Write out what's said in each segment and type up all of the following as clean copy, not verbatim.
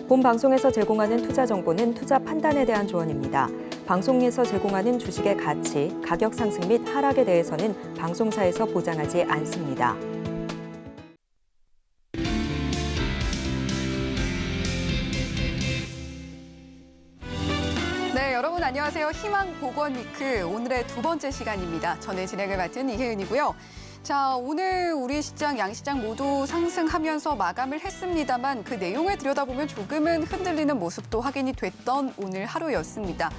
본 방송에서 제공하는 투자 정보는 투자 판단에 대한 조언입니다. 방송에서 제공하는 주식의 가치, 가격 상승 및 하락에 대해서는 방송사에서 보장하지 않습니다. 네, 여러분 안녕하세요. 희망보건위크 오늘의 두 번째 시간입니다. 저는 진행을 맡은 이혜은이고요. 자, 오늘 우리 시장, 양시장 모두 상승하면서 마감을 했습니다만 그 내용을 들여다보면 조금은 흔들리는 모습도 확인이 됐던 오늘 하루였습니다.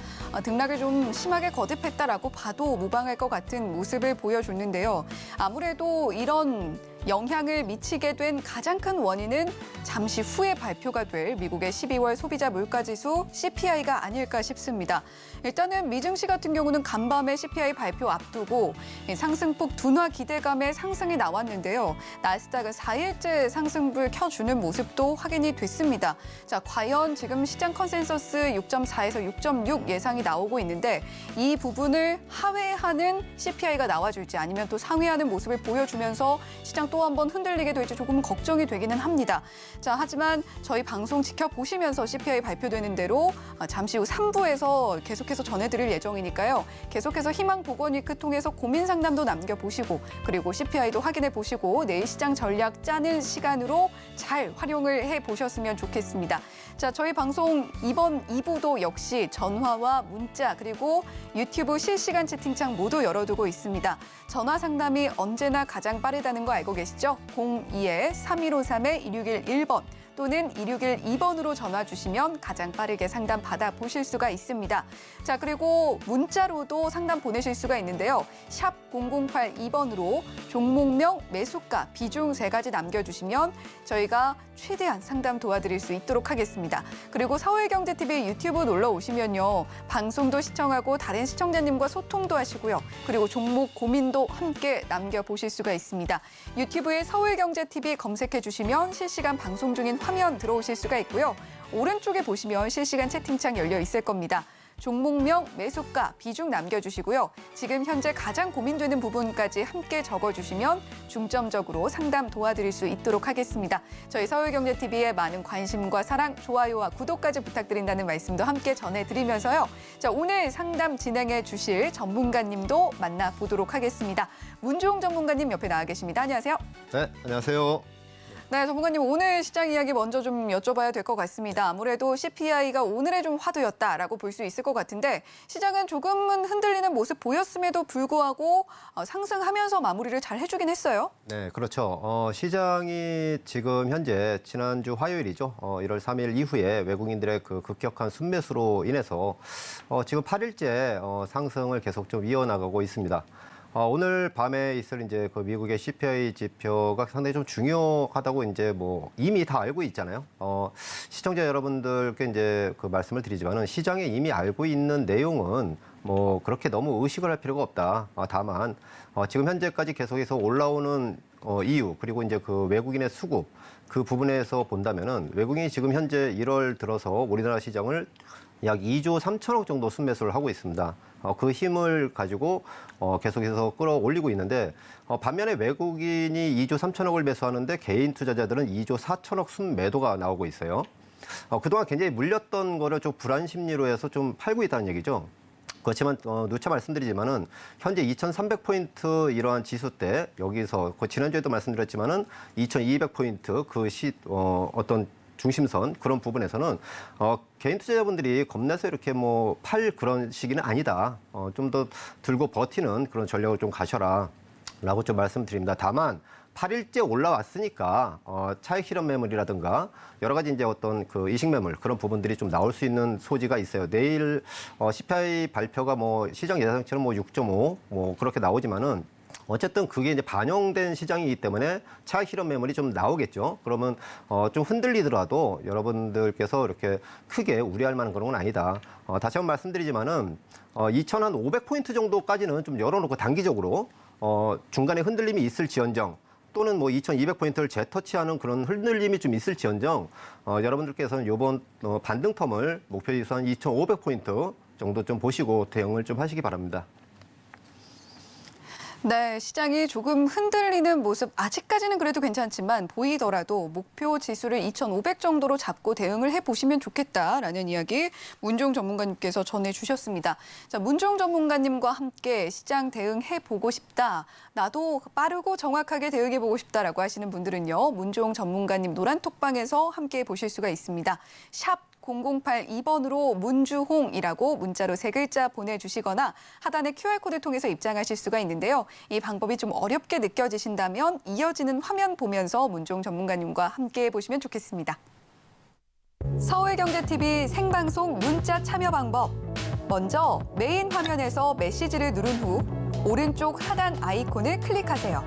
등락을 좀 심하게 거듭했다라고 봐도 무방할 것 같은 모습을 보여줬는데요. 아무래도 이런 영향을 미치게 된 가장 큰 원인은 잠시 후에 발표가 될 미국의 12월 소비자 물가지수 CPI가 아닐까 싶습니다. 일단은 미증시 같은 경우는 간밤에 CPI 발표 앞두고 상승폭 둔화 기대감에 상승이 나왔는데요. 나스닥은 4일째 상승불 켜주는 모습도 확인이 됐습니다. 자, 과연 지금 시장 컨센서스 6.4에서 6.6 예상이 나오고 있는데 이 부분을 하회하는 CPI가 나와줄지 아니면 또 상회하는 모습을 보여주면서 시장 또 한 번 흔들리게 될지 조금 걱정이 되기는 합니다. 자, 하지만 저희 방송 지켜보시면서 CPI 발표되는 대로 잠시 후 3부에서 계속해서 전해드릴 예정이니까요. 계속해서 희망보건위크 통해서 고민 상담도 남겨보시고 그리고 CPI도 확인해보시고 내일 시장 전략 짜는 시간으로 잘 활용을 해보셨으면 좋겠습니다. 자, 저희 방송 이번 2부도 역시 전화와 문자 그리고 유튜브 실시간 채팅창 모두 열어두고 있습니다. 전화 상담이 언제나 가장 빠르다는 거 알고 계시죠? 02-3153-1611번 또는 2612번으로 전화 주시면 가장 빠르게 상담 받아보실 수가 있습니다. 자, 그리고 문자로도 상담 보내실 수가 있는데요. 샵 0082번으로 종목명, 매수가, 비중 3가지 남겨주시면 저희가 최대한 상담 도와드릴 수 있도록 하겠습니다. 그리고 서울경제TV 유튜브 놀러 오시면요. 방송도 시청하고 다른 시청자님과 소통도 하시고요. 그리고 종목 고민도 함께 남겨보실 수가 있습니다. 유튜브에 서울경제TV 검색해 주시면 실시간 방송 중인 화면 들어오실 수가 있고요. 오른쪽에 보시면 실시간 채팅창 열려 있을 겁니다. 종목명, 매수가, 비중 남겨주시고요. 지금 현재 가장 고민되는 부분까지 함께 적어주시면 중점적으로 상담 도와드릴 수 있도록 하겠습니다. 저희 서울경제TV에 많은 관심과 사랑, 좋아요와 구독까지 부탁드린다는 말씀도 함께 전해드리면서요. 자, 오늘 상담 진행해 주실 전문가님도 만나보도록 하겠습니다. 문주홍 전문가님 옆에 나와 계십니다. 안녕하세요. 네, 안녕하세요. 네, 전문가님 오늘 시장 이야기 먼저 좀 여쭤봐야 될 것 같습니다. 아무래도 CPI가 오늘의 좀 화두였다라고 볼 수 있을 것 같은데 시장은 조금은 흔들리는 모습 보였음에도 불구하고 상승하면서 마무리를 잘 해주긴 했어요. 네, 그렇죠. 시장이 지금 현재 지난주 화요일이죠. 1월 3일 이후에 외국인들의 그 급격한 순매수로 인해서 지금 8일째 상승을 계속 좀 이어나가고 있습니다. 오늘 밤에 있을 이제 그 미국의 CPI 지표가 상당히 좀 중요하다고 이제 뭐 이미 다 알고 있잖아요. 시청자 여러분들께 이제 그 말씀을 드리지만은 시장에 이미 알고 있는 내용은 뭐 그렇게 너무 의식을 할 필요가 없다. 다만 지금 현재까지 계속해서 올라오는 이유 그리고 이제 그 외국인의 수급 그 부분에서 본다면은 외국인이 지금 현재 1월 들어서 우리나라 시장을 약 2조 3천억 정도 순매수를 하고 있습니다. 그 힘을 가지고 계속해서 끌어올리고 있는데 반면에 외국인이 2조 3천억을 매수하는데 개인 투자자들은 2조 4천억 순매도가 나오고 있어요. 그동안 굉장히 물렸던 거를 좀 불안 심리로 해서 좀 팔고 있다는 얘기죠. 그렇지만 누차 말씀드리지만은 현재 2,300포인트 이러한 지수대 여기서 지난주에도 말씀드렸지만은 2,200포인트 그 어떤 중심선 그런 부분에서는 개인 투자자분들이 겁내서 이렇게 뭐 팔 그런 시기는 아니다. 좀 더 들고 버티는 그런 전략을 좀 가셔라라고 좀 말씀드립니다. 다만 8일째 올라왔으니까 차익 실현 매물이라든가 여러 가지 이제 어떤 그 이식 매물 그런 부분들이 좀 나올 수 있는 소지가 있어요. 내일 CPI 발표가 뭐 시장 예상치는 뭐 6.5 뭐 그렇게 나오지만은 어쨌든 그게 이제 반영된 시장이기 때문에 차익 실현 매물이 좀 나오겠죠. 그러면 좀 흔들리더라도 여러분들께서 이렇게 크게 우려할 만한 그런 건 아니다. 다시 한번 말씀드리지만은 2,500포인트 정도까지는 좀 열어놓고 단기적으로 중간에 흔들림이 있을지언정 또는 뭐 2,200포인트를 재터치하는 그런 흔들림이 좀 있을지언정 여러분들께서는 이번 반등 텀을 목표 지수 한 2,500포인트 정도 좀 보시고 대응을 좀 하시기 바랍니다. 네, 시장이 조금 흔들리는 모습 아직까지는 그래도 괜찮지만 보이더라도 목표 지수를 2,500 정도로 잡고 대응을 해보시면 좋겠다라는 이야기 문종 전문가님께서 전해주셨습니다. 자, 문종 전문가님과 함께 시장 대응해보고 싶다. 나도 빠르고 정확하게 대응해보고 싶다라고 하시는 분들은요. 문종 전문가님 노란톡방에서 함께 보실 수가 있습니다. 샵 0082번으로 문주홍이라고 문자로 3글자 보내주시거나 하단의 QR코드 통해서 입장하실 수가 있는데요. 이 방법이 좀 어렵게 느껴지신다면 이어지는 화면 보면서 문종 전문가님과 함께 보시면 좋겠습니다. 서울경제TV 생방송 문자 참여 방법. 먼저 메인 화면에서 메시지를 누른 후 오른쪽 하단 아이콘을 클릭하세요.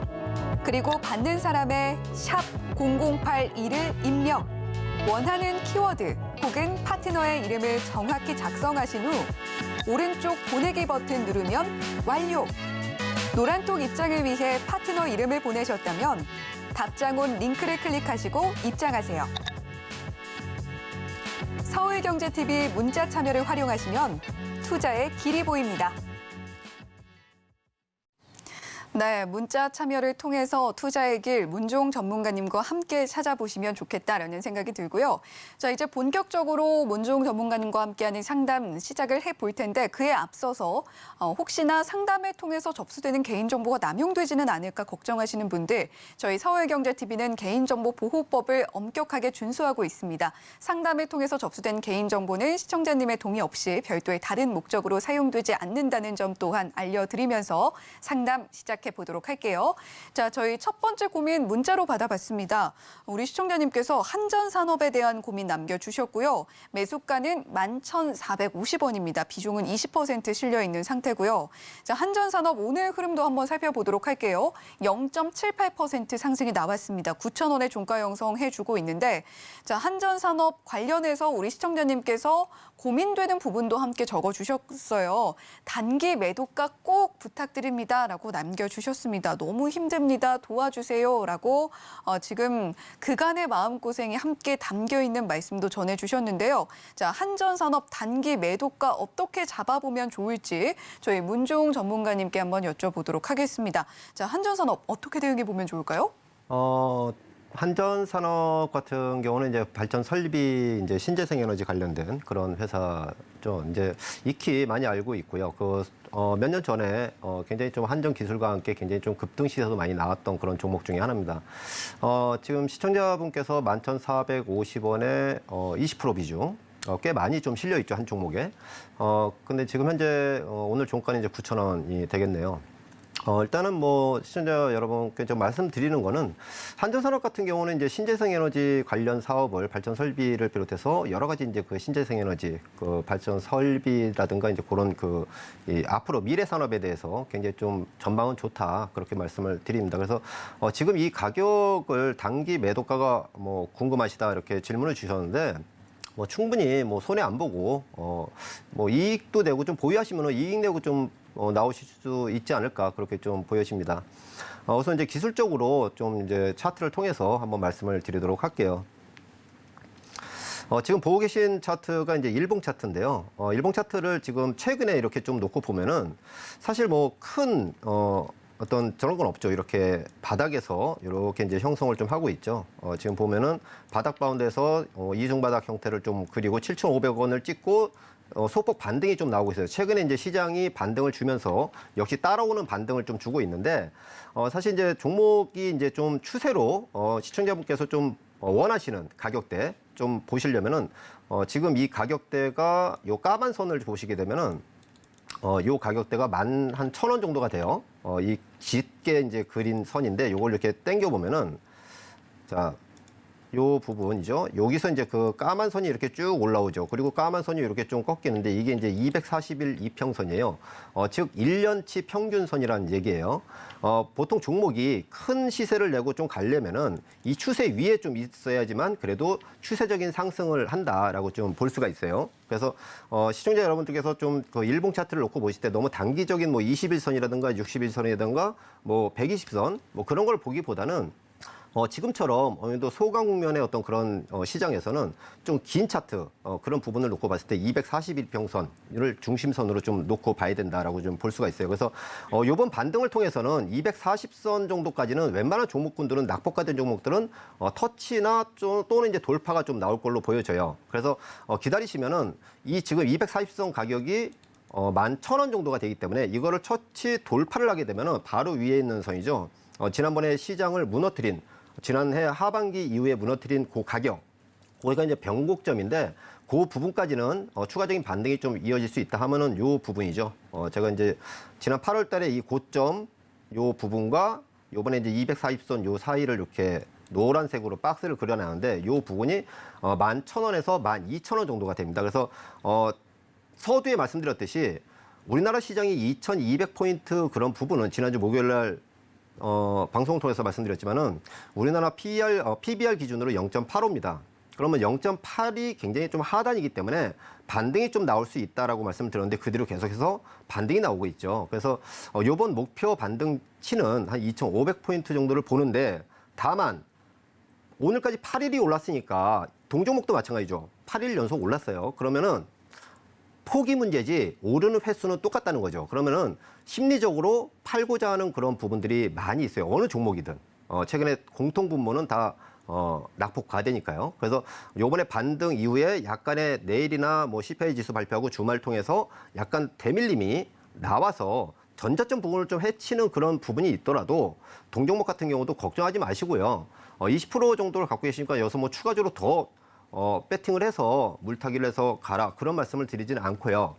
그리고 받는 사람의 샵 0082를 입력. 원하는 키워드 혹은 파트너의 이름을 정확히 작성하신 후 오른쪽 보내기 버튼 누르면 완료. 노란톡 입장을 위해 파트너 이름을 보내셨다면 답장 온 링크를 클릭하시고 입장하세요. 서울경제TV 문자 참여를 활용하시면 투자의 길이 보입니다. 네, 문자 참여를 통해서 투자의 길 문종 전문가님과 함께 찾아보시면 좋겠다라는 생각이 들고요. 자, 이제 본격적으로 문종 전문가님과 함께하는 상담 시작을 해볼 텐데 그에 앞서서 혹시나 상담을 통해서 접수되는 개인정보가 남용되지는 않을까 걱정하시는 분들 저희 서울경제TV는 개인정보보호법을 엄격하게 준수하고 있습니다. 상담을 통해서 접수된 개인정보는 시청자님의 동의 없이 별도의 다른 목적으로 사용되지 않는다는 점 또한 알려드리면서 상담 시작 보도록 할게요. 자, 저희 첫 번째 고민 문자로 받아봤습니다. 우리 시청자님께서 한전산업에 대한 고민 남겨주셨고요. 매수가는 11,450원입니다. 비중은 20% 실려 있는 상태고요. 자, 한전산업 오늘 흐름도 한번 살펴보도록 할게요. 0.78% 상승이 나왔습니다. 9,000원의 종가 형성해주고 있는데 자, 한전산업 관련해서 우리 시청자님께서 고민되는 부분도 함께 적어주셨어요. 단기 매도가 꼭 부탁드립니다라고 남겨주셨습니다. 너무 힘듭니다. 도와주세요라고 지금 그간의 마음고생이 함께 담겨있는 말씀도 전해주셨는데요. 자, 한전산업 단기 매도가 어떻게 잡아보면 좋을지 저희 문종 전문가님께 한번 여쭤보도록 하겠습니다. 자, 한전산업 어떻게 대응해보면 좋을까요? 한전산업 같은 경우는 이제 발전 설비 이제 신재생 에너지 관련된 그런 회사죠. 이제 익히 많이 알고 있고요. 몇 년 전에 굉장히 좀 한전 기술과 함께 굉장히 좀 급등 시세도 많이 나왔던 그런 종목 중에 하나입니다. 지금 시청자분께서 11,450원에 20% 비중. 꽤 많이 좀 실려 있죠, 한 종목에. 근데 지금 현재 오늘 종가는 이제 9,000원이 되겠네요. 일단은 뭐 시청자 여러분께 좀 말씀드리는 거는 한전산업 같은 경우는 이제 신재생 에너지 관련 사업을 발전 설비를 비롯해서 여러 가지 이제 그 신재생 에너지 그 발전 설비라든가 이제 그런 앞으로 미래 산업에 대해서 굉장히 좀 전망은 좋다 그렇게 말씀을 드립니다. 그래서 지금 이 가격을 단기 매도가가 뭐 궁금하시다 이렇게 질문을 주셨는데 뭐 충분히 뭐 손해 안 보고 뭐 이익도 내고 좀 보유하시면은 이익 내고 좀 나오실 수 있지 않을까 그렇게 좀 보여집니다. 우선 이제 기술적으로 좀 이제 차트를 통해서 한번 말씀을 드리도록 할게요. 지금 보고 계신 차트가 이제 일봉 차트인데요. 일봉 차트를 지금 최근에 이렇게 좀 놓고 보면은 사실 뭐 큰 어떤 저런 건 없죠. 이렇게 바닥에서 이렇게 이제 형성을 좀 하고 있죠. 지금 보면은 바닥 바운드에서 이중 바닥 형태를 좀 그리고 7,500원을 찍고 소폭 반등이 좀 나오고 있어요. 최근에 이제 시장이 반등을 주면서 역시 따라오는 반등을 좀 주고 있는데 사실 이제 종목이 이제 좀 추세로 시청자분께서 좀 원하시는 가격대 좀 보시려면은 지금 이 가격대가 요 까만 선을 보시게 되면은 요 가격대가 11,000원 정도가 돼요. 이 짙게 이제 그린 선인데 요걸 이렇게 당겨 보면은 자. 요 부분이죠. 여기서 이제 그 까만 선이 이렇게 쭉 올라오죠. 그리고 까만 선이 이렇게 좀 꺾이는데 이게 이제 240일 이평선이에요. 즉 1년치 평균선이라는 얘기예요. 보통 종목이 큰 시세를 내고 좀 가려면은 이 추세 위에 좀 있어야지만 그래도 추세적인 상승을 한다라고 좀 볼 수가 있어요. 그래서 시청자 여러분들께서 좀 그 일봉 차트를 놓고 보실 때 너무 단기적인 뭐 21선이라든가 61선이라든가 뭐 120선 뭐 그런 걸 보기보다는 지금처럼 어느 정도 소강 국면의 어떤 그런 시장에서는 좀 긴 차트 그런 부분을 놓고 봤을 때 241평선을 중심선으로 좀 놓고 봐야 된다라고 좀 볼 수가 있어요. 그래서 이번 반등을 통해서는 240선 정도까지는 웬만한 종목군들은 낙폭화된 종목들은 터치나 또는 이제 돌파가 좀 나올 걸로 보여져요. 그래서 기다리시면은 이 지금 240선 가격이 11,000원 정도가 되기 때문에 이거를 터치 돌파를 하게 되면은 바로 위에 있는 선이죠. 지난번에 시장을 무너뜨린 지난해 하반기 이후에 무너뜨린 그 가격, 거기가 이제 변곡점인데 그 부분까지는 추가적인 반등이 좀 이어질 수 있다 하면은 요 부분이죠. 제가 이제 지난 8월달에 이 고점 요 부분과 요번에 이제 240선 요 사이를 이렇게 노란색으로 박스를 그려놨는데 요 부분이 11,000원에서 12,000원 정도가 됩니다. 그래서 서두에 말씀드렸듯이 우리나라 시장이 2,200포인트 그런 부분은 지난주 목요일 날 방송을 통해서 말씀드렸지만은 우리나라 PBR 기준으로 0.85입니다. 그러면 0.8이 굉장히 좀 하단이기 때문에 반등이 좀 나올 수 있다라고 말씀드렸는데 그대로 계속해서 반등이 나오고 있죠. 그래서 이번 목표 반등치는 한 2,500포인트 정도를 보는데 다만 오늘까지 8일이 올랐으니까 동종목도 마찬가지죠. 8일 연속 올랐어요. 그러면은 폭이 문제지 오르는 횟수는 똑같다는 거죠. 그러면은 심리적으로 팔고자 하는 그런 부분들이 많이 있어요. 어느 종목이든. 최근에 공통 분모는 다 낙폭과대니까요. 그래서 요번에 반등 이후에 약간의 내일이나 뭐 CPI 지수 발표하고 주말 통해서 약간 대밀림이 나와서 전자점 부분을 좀 해치는 그런 부분이 있더라도 동종목 같은 경우도 걱정하지 마시고요. 20% 정도를 갖고 계시니까 여기서 뭐 추가적으로 더 배팅을 해서 물타기를 해서 가라 그런 말씀을 드리지는 않고요.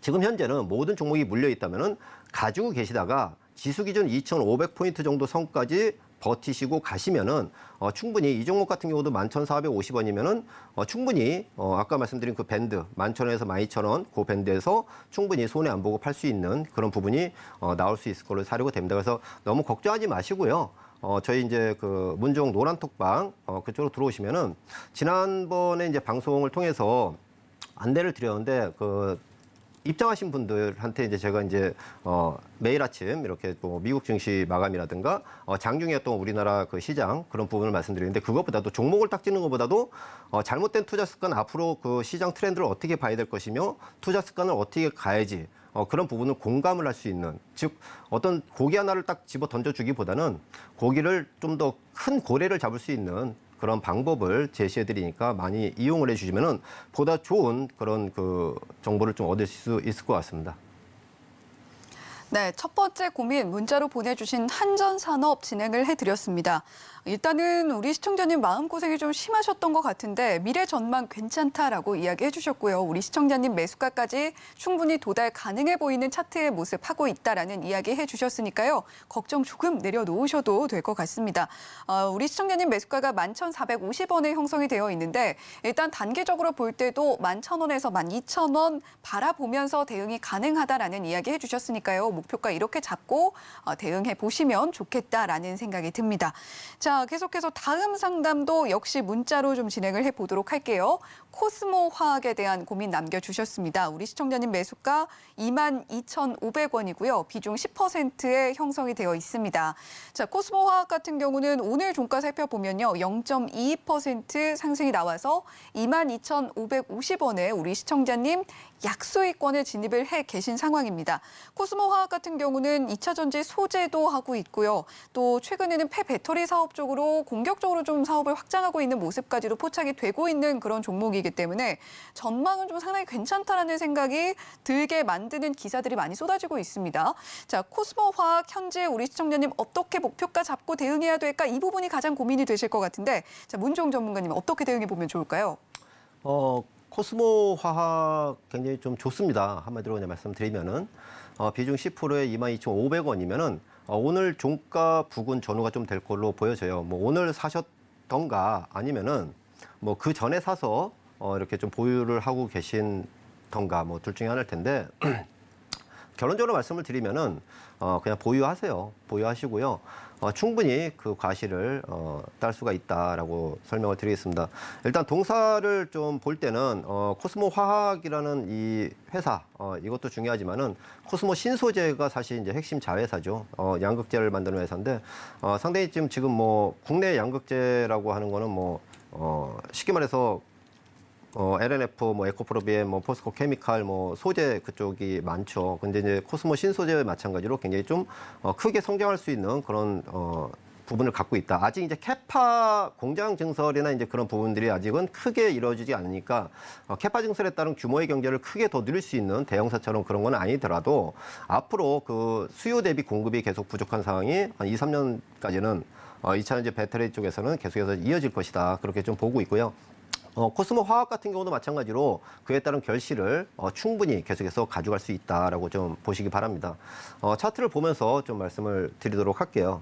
지금 현재는 모든 종목이 물려 있다면은 가지고 계시다가 지수 기준 2,500포인트 정도 선까지 버티시고 가시면은 충분히 이 종목 같은 경우도 11,450원이면은 충분히 아까 말씀드린 그 밴드 11,000원에서 12,000원 그 밴드에서 충분히 손해 안 보고 팔 수 있는 그런 부분이 나올 수 있을 걸로 사려고 됩니다. 그래서 너무 걱정하지 마시고요. 저희 이제 그 문종 노란톡방 그쪽으로 들어오시면은 지난번에 이제 방송을 통해서 안내를 드렸는데 그 입장하신 분들한테 이제 제가 이제 매일 아침 이렇게 뭐 미국 증시 마감이라든가 장중이었던 우리나라 그 시장 그런 부분을 말씀드리는데 그것보다도 종목을 딱 찍는 것보다도 잘못된 투자 습관 앞으로 그 시장 트렌드를 어떻게 봐야 될 것이며 투자 습관을 어떻게 가야지 그런 부분을 공감을 할 수 있는 즉 어떤 고기 하나를 딱 집어 던져주기보다는 고기를 좀 더 큰 고래를 잡을 수 있는 그런 방법을 제시해 드리니까 많이 이용을 해 주시면은 보다 좋은 그런 그 정보를 좀 얻을 수 있을 것 같습니다. 네, 첫 번째 고민 문자로 보내주신 한전산업 진행을 해드렸습니다. 일단은 우리 시청자님 마음고생이 좀 심하셨던 것 같은데 미래 전망 괜찮다라고 이야기해 주셨고요. 우리 시청자님 매수가까지 충분히 도달 가능해 보이는 차트의 모습 하고 있다라는 이야기 해 주셨으니까요. 걱정 조금 내려놓으셔도 될 것 같습니다. 우리 시청자님 매수가가 11,450원에 형성이 되어 있는데 일단 단기적으로 볼 때도 11,000원에서 12,000원 바라보면서 대응이 가능하다라는 이야기 해 주셨으니까요. 목표가 이렇게 잡고 대응해 보시면 좋겠다라는 생각이 듭니다. 자, 계속해서 다음 상담도 역시 문자로 좀 진행을 해보도록 할게요. 코스모 화학에 대한 고민 남겨주셨습니다. 우리 시청자님 매수가 22,500원이고요. 비중 10%에 형성이 되어 있습니다. 자, 코스모 화학 같은 경우는 오늘 종가 살펴보면요. 0.22% 상승이 나와서 22,550원에 우리 시청자님 약수익권에 진입을 해 계신 상황입니다. 코스모 화학 같은 경우는 2차 전지 소재도 하고 있고요. 또 최근에는 폐배터리 사업 쪽으로 공격적으로 좀 사업을 확장하고 있는 모습까지도 포착이 되고 있는 그런 종목이기 때문에 전망은 좀 상당히 괜찮다라는 생각이 들게 만드는 기사들이 많이 쏟아지고 있습니다. 자, 코스모 화학 현재 우리 시청자님 어떻게 목표가 잡고 대응해야 될까? 이 부분이 가장 고민이 되실 것 같은데 자, 문종 전문가님 어떻게 대응해 보면 좋을까요? 코스모 화학 굉장히 좀 좋습니다. 한마디로 그냥 말씀드리면은 비중 10%에 22,500원이면은 오늘 종가 부근 전후가 좀 될 걸로 보여져요. 뭐 오늘 사셨던가 아니면은 뭐 그 전에 사서 이렇게 좀 보유를 하고 계신던가 뭐 둘 중에 하나일 텐데 결론적으로 말씀을 드리면은 그냥 보유하세요. 보유하시고요. 충분히 그 과실을 딸 수가 있다라고 설명을 드리겠습니다. 일단 동사를 좀 볼 때는 코스모 화학이라는 이 회사 이것도 중요하지만은 코스모 신소재가 사실 이제 핵심 자회사죠. 양극재를 만드는 회사인데 상당히 지금 뭐 국내 양극재라고 하는 거는 뭐 쉽게 말해서 LNF, 뭐 에코프로비엠, 뭐 포스코 케미칼, 뭐 소재 그쪽이 많죠. 근데 이제 코스모 신소재와 마찬가지로 굉장히 좀 크게 성장할 수 있는 그런 부분을 갖고 있다. 아직 이제 캐파 공장 증설이나 이제 그런 부분들이 아직은 크게 이루어지지 않으니까 캐파 증설에 따른 규모의 경제를 크게 더 누릴 수 있는 대형사처럼 그런 건 아니더라도 앞으로 그 수요 대비 공급이 계속 부족한 상황이 한 2, 3년까지는 2차전지 배터리 쪽에서는 계속해서 이어질 것이다. 그렇게 좀 보고 있고요. 코스모 화학 같은 경우도 마찬가지로 그에 따른 결실을 충분히 계속해서 가져갈 수 있다라고 좀 보시기 바랍니다. 차트를 보면서 좀 말씀을 드리도록 할게요.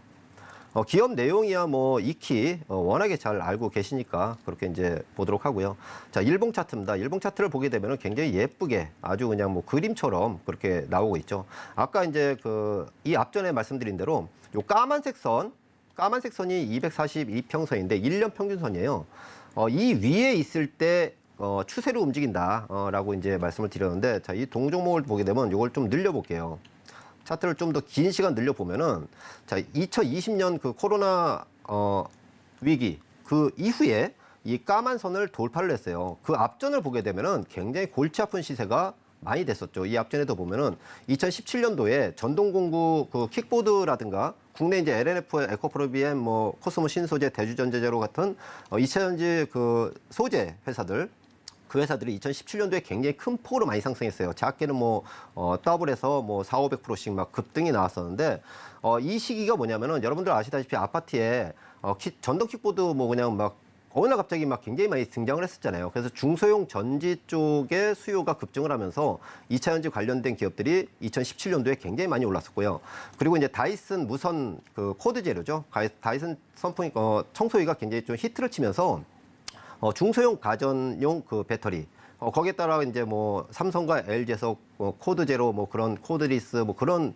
기업 내용이야 뭐 익히 워낙에 잘 알고 계시니까 그렇게 이제 보도록 하고요. 자, 일봉 차트입니다. 일봉 차트를 보게 되면은 굉장히 예쁘게 아주 그냥 뭐 그림처럼 그렇게 나오고 있죠. 아까 이제 이 앞전에 말씀드린 대로 요 까만색 선이 242평선인데 1년 평균선이에요. 이 위에 있을 때 추세로 움직인다라고 이제 말씀을 드렸는데, 자, 이 동종목을 보게 되면 이걸 좀 늘려볼게요. 차트를 좀 더 긴 시간 늘려보면은, 자, 2020년 그 코로나 위기 그 이후에 이 까만 선을 돌파를 했어요. 그 앞전을 보게 되면은 굉장히 골치 아픈 시세가 많이 됐었죠. 이 앞전에도 보면은 2017년도에 전동공구 그 킥보드라든가 국내 이제 LNF, 에코프로비엠, 뭐 코스모 신소재, 대주전자재로 같은 2차전지 그 소재 회사들, 그 회사들이 2017년도에 굉장히 큰 폭으로 많이 상승했어요. 작게는 뭐 더블해서 뭐 400~500%씩 막 급등이 나왔었는데 이 시기가 뭐냐면은 여러분들 아시다시피 아파트에 전동 킥보드 뭐 그냥 막 어느 날 갑자기 막 굉장히 많이 등장을 했었잖아요. 그래서 중소형 전지 쪽의 수요가 급증을 하면서 2차전지 관련된 기업들이 2017년도에 굉장히 많이 올랐었고요. 그리고 이제 다이슨 무선 그 코드 재료죠. 다이슨 선풍기 청소기가 굉장히 좀 히트를 치면서 중소형 가전용 그 배터리 거기에 따라 이제 뭐 삼성과 LG에서 코드 제로 뭐 그런 코드리스 뭐 그런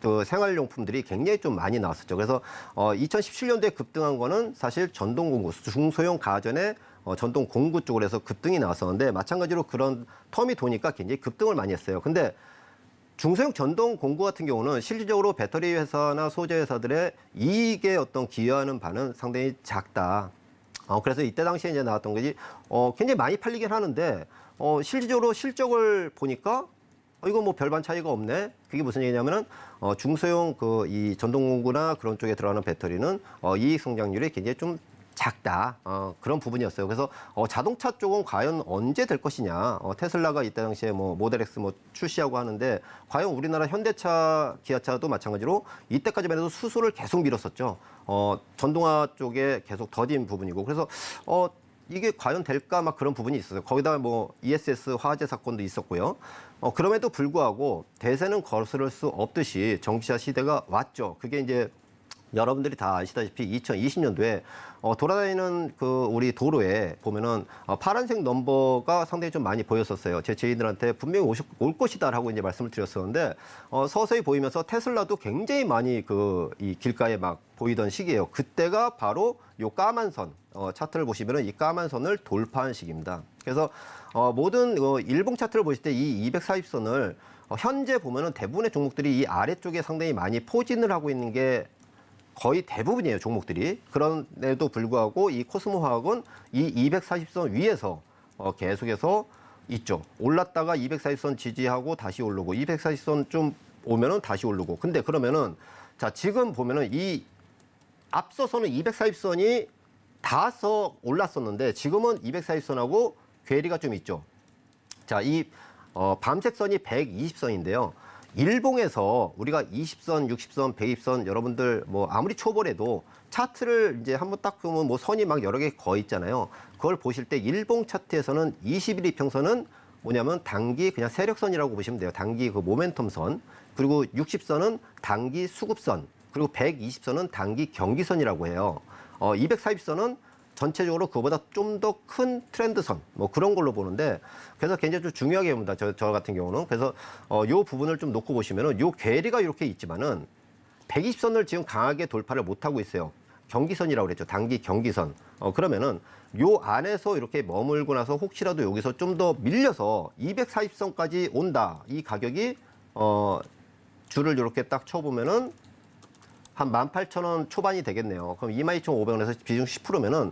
그 생활용품들이 굉장히 좀 많이 나왔었죠. 그래서 2017년도에 급등한 거는 사실 전동공구, 중소형 가전의 전동 공구 쪽으로 해서 급등이 나왔었는데 마찬가지로 그런 텀이 도니까 굉장히 급등을 많이 했어요. 근데 중소형 전동 공구 같은 경우는 실질적으로 배터리 회사나 소재 회사들의 이익에 어떤 기여하는 바는 상당히 작다. 그래서 이때 당시에 이제 나왔던 것이 굉장히 많이 팔리긴 하는데 실질적으로 실적을 보니까 이거 뭐 별반 차이가 없네. 그게 무슨 얘기냐면은 중소형 그 이 전동공구나 그런 쪽에 들어가는 배터리는 이익 성장률이 굉장히 좀 작다. 그런 부분이었어요. 그래서 자동차 쪽은 과연 언제 될 것이냐. 테슬라가 이때 당시에 뭐 모델 X 뭐 출시하고 하는데 과연 우리나라 현대차, 기아차도 마찬가지로 이때까지만 해도 수수를 계속 밀었었죠. 전동화 쪽에 계속 더딘 부분이고 그래서 이게 과연 될까 막 그런 부분이 있어요. 거기다 뭐 ESS 화재 사건도 있었고요. 그럼에도 불구하고 대세는 거스를 수 없듯이 전기차 시대가 왔죠. 그게 이제 여러분들이 다 아시다시피 2020년도에 돌아다니는 그 우리 도로에 보면은 파란색 넘버가 상당히 좀 많이 보였었어요. 제 지인들한테 분명히 올 것이다라고 이제 말씀을 드렸었는데 서서히 보이면서 테슬라도 굉장히 많이 이 길가에 막 보이던 시기예요. 그때가 바로 요 까만 선 차트를 보시면은 이 까만 선을 돌파한 시기입니다. 그래서 모든 일봉 차트를 보실 때 이 240선을 현재 보면은 대부분의 종목들이 이 아래쪽에 상당히 많이 포진을 하고 있는 게 거의 대부분이에요, 종목들이. 그런데도 불구하고 이 코스모 화학은 이 240선 위에서 계속해서 있죠. 올랐다가 240선 지지하고 다시 오르고 240선 좀 오면은 다시 오르고. 근데 그러면은 자, 지금 보면은 이 앞서서는 240선이 닿아서 올랐었는데 지금은 240선하고 괴리가 좀 있죠. 자, 이 밤색 선이 120선인데요. 일봉에서 우리가 20선, 60선, 120선 여러분들 뭐 아무리 초보래도 차트를 이제 한번 딱 보면 뭐 선이 막 여러 개 거 있잖아요. 그걸 보실 때 일봉 차트에서는 21 이평선은 뭐냐면 단기 그냥 세력선이라고 보시면 돼요. 단기 그 모멘텀 선. 그리고 60선은 단기 수급선. 그리고 120선은 단기 경기선이라고 해요. 240선은 전체적으로 그보다 좀 더 큰 트렌드선 뭐 그런 걸로 보는데 그래서 굉장히 좀 중요하게 봅니다. 저 같은 경우는 그래서 요 부분을 좀 놓고 보시면은 요 괴리가 이렇게 있지만은 120선을 지금 강하게 돌파를 못 하고 있어요. 경기선이라고 그랬죠. 단기 경기선. 그러면은 요 안에서 이렇게 머물고 나서 혹시라도 여기서 좀 더 밀려서 240선까지 온다. 이 가격이 줄을 이렇게 딱 쳐보면은 한 18,000원 초반이 되겠네요. 그럼 22,500원에서 비중 10%면은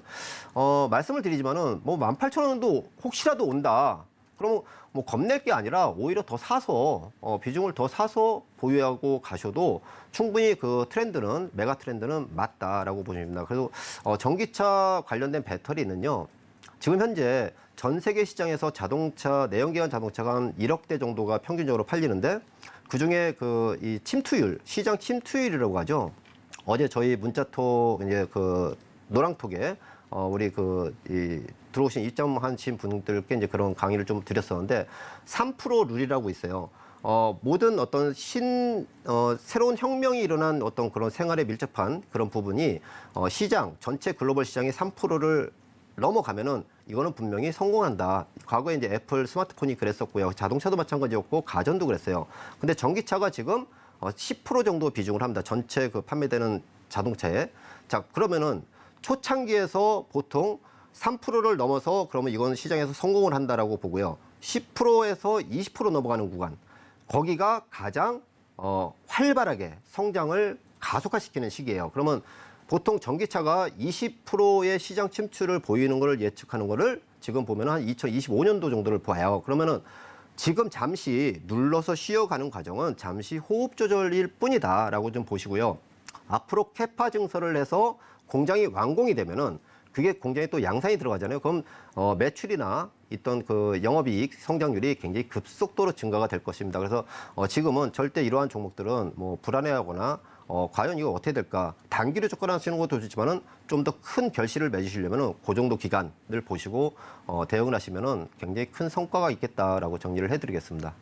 말씀을 드리지만은 뭐 18,000원도 혹시라도 온다. 그러면 뭐 겁낼 게 아니라 오히려 더 사서 비중을 더 사서 보유하고 가셔도 충분히 그 트렌드는 메가 트렌드는 맞다라고 보시면 됩니다. 그래서 전기차 관련된 배터리는요. 지금 현재 전 세계 시장에서 자동차 내연기관 자동차가 한 1억 대 정도가 평균적으로 팔리는데 그중에 그 이 침투율, 시장 침투율이라고 하죠. 어제 저희 문자톡 이제 그 노랑톡에 우리 들어오신 입점하신 분들께 이제 그런 강의를 좀 드렸었는데 3% 룰이라고 있어요. 모든 어떤 새로운 혁명이 일어난 어떤 그런 생활에 밀접한 그런 부분이 시장, 전체 글로벌 시장의 3%를 넘어가면은 이거는 분명히 성공한다. 과거에 이제 애플 스마트폰이 그랬었고요. 자동차도 마찬가지였고 가전도 그랬어요. 근데 전기차가 지금 10% 정도 비중을 합니다. 전체 그 판매되는 자동차에. 자, 그러면은 초창기에서 보통 3%를 넘어서 그러면 이건 시장에서 성공을 한다라고 보고요. 10%에서 20% 넘어가는 구간. 거기가 가장 활발하게 성장을 가속화시키는 시기예요. 그러면 보통 전기차가 20%의 시장 침투를 보이는 것을 예측하는 거를 지금 보면 한 2025년도 정도를 봐요. 그러면은 지금 잠시 눌러서 쉬어가는 과정은 잠시 호흡 조절일 뿐이다라고 좀 보시고요. 앞으로 캐파 증설을 해서 공장이 완공이 되면은 그게 공장에 또 양산이 들어가잖아요. 그럼 매출이나 있던 그 영업이익 성장률이 굉장히 급속도로 증가가 될 것입니다. 그래서 지금은 절대 이러한 종목들은 뭐 불안해하거나 과연 이거 어떻게 될까? 단기로 접근하시는 것도 좋지만은 좀 더 큰 결실을 맺으시려면은 그 정도 기간을 보시고 대응을 하시면은 굉장히 큰 성과가 있겠다라고 정리를 해드리겠습니다.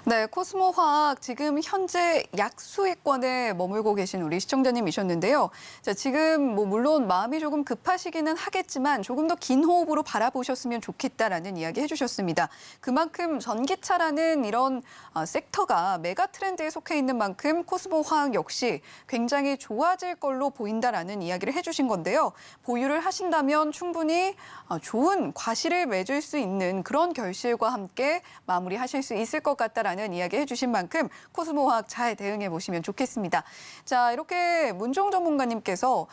네, 코스모화학 지금 현재 약수익권에 머물고 계신 우리 시청자님이셨는데요. 자, 지금 뭐 물론 마음이 조금 급하시기는 하겠지만 조금 더 긴 호흡으로 바라보셨으면 좋겠다라는 이야기 해주셨습니다. 그만큼 전기차라는 이런 섹터가 메가 트렌드에 속해 있는 만큼 코스모화학 역시 굉장히 좋아질 걸로 보인다라는 이야기를 해주신 건데요. 보유를 하신다면 충분히 좋은 과실을 맺을 수 있는 그런 결실과 함께 마무리하실 수 있을 것 같다라는 이야기 해주신 만큼 코스모화학 잘 대응해 보시면 좋겠습니다. 자, 이렇게 문종 전문가님께서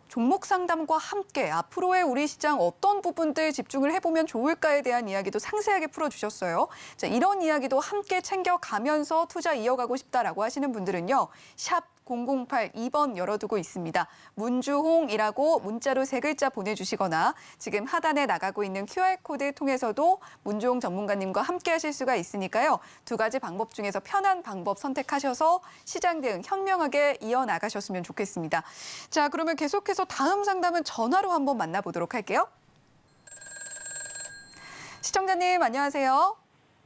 종목 상담과 함께 앞으로의 우리 시장 어떤 부분들 집중을 해보면 좋을까에 대한 이야기도 상세하게 풀어주셨어요. 자, 이런 이야기도 함께 챙겨가면서 투자 이어가고 싶다라고 하시는 분들은요. 샵 008 2번 열어두고 있습니다. 문주홍이라고 문자로 3글자 보내주시거나 지금 하단에 나가고 있는 QR코드 통해서도 문주홍 전문가님과 함께 하실 수가 있으니까요. 두 가지 방법 중에서 편한 방법 선택하셔서 시장 대응 현명하게 이어나가셨으면 좋겠습니다. 자, 그러면 계속해서 다음 상담은 전화로 한번 만나보도록 할게요. 시청자님 안녕하세요.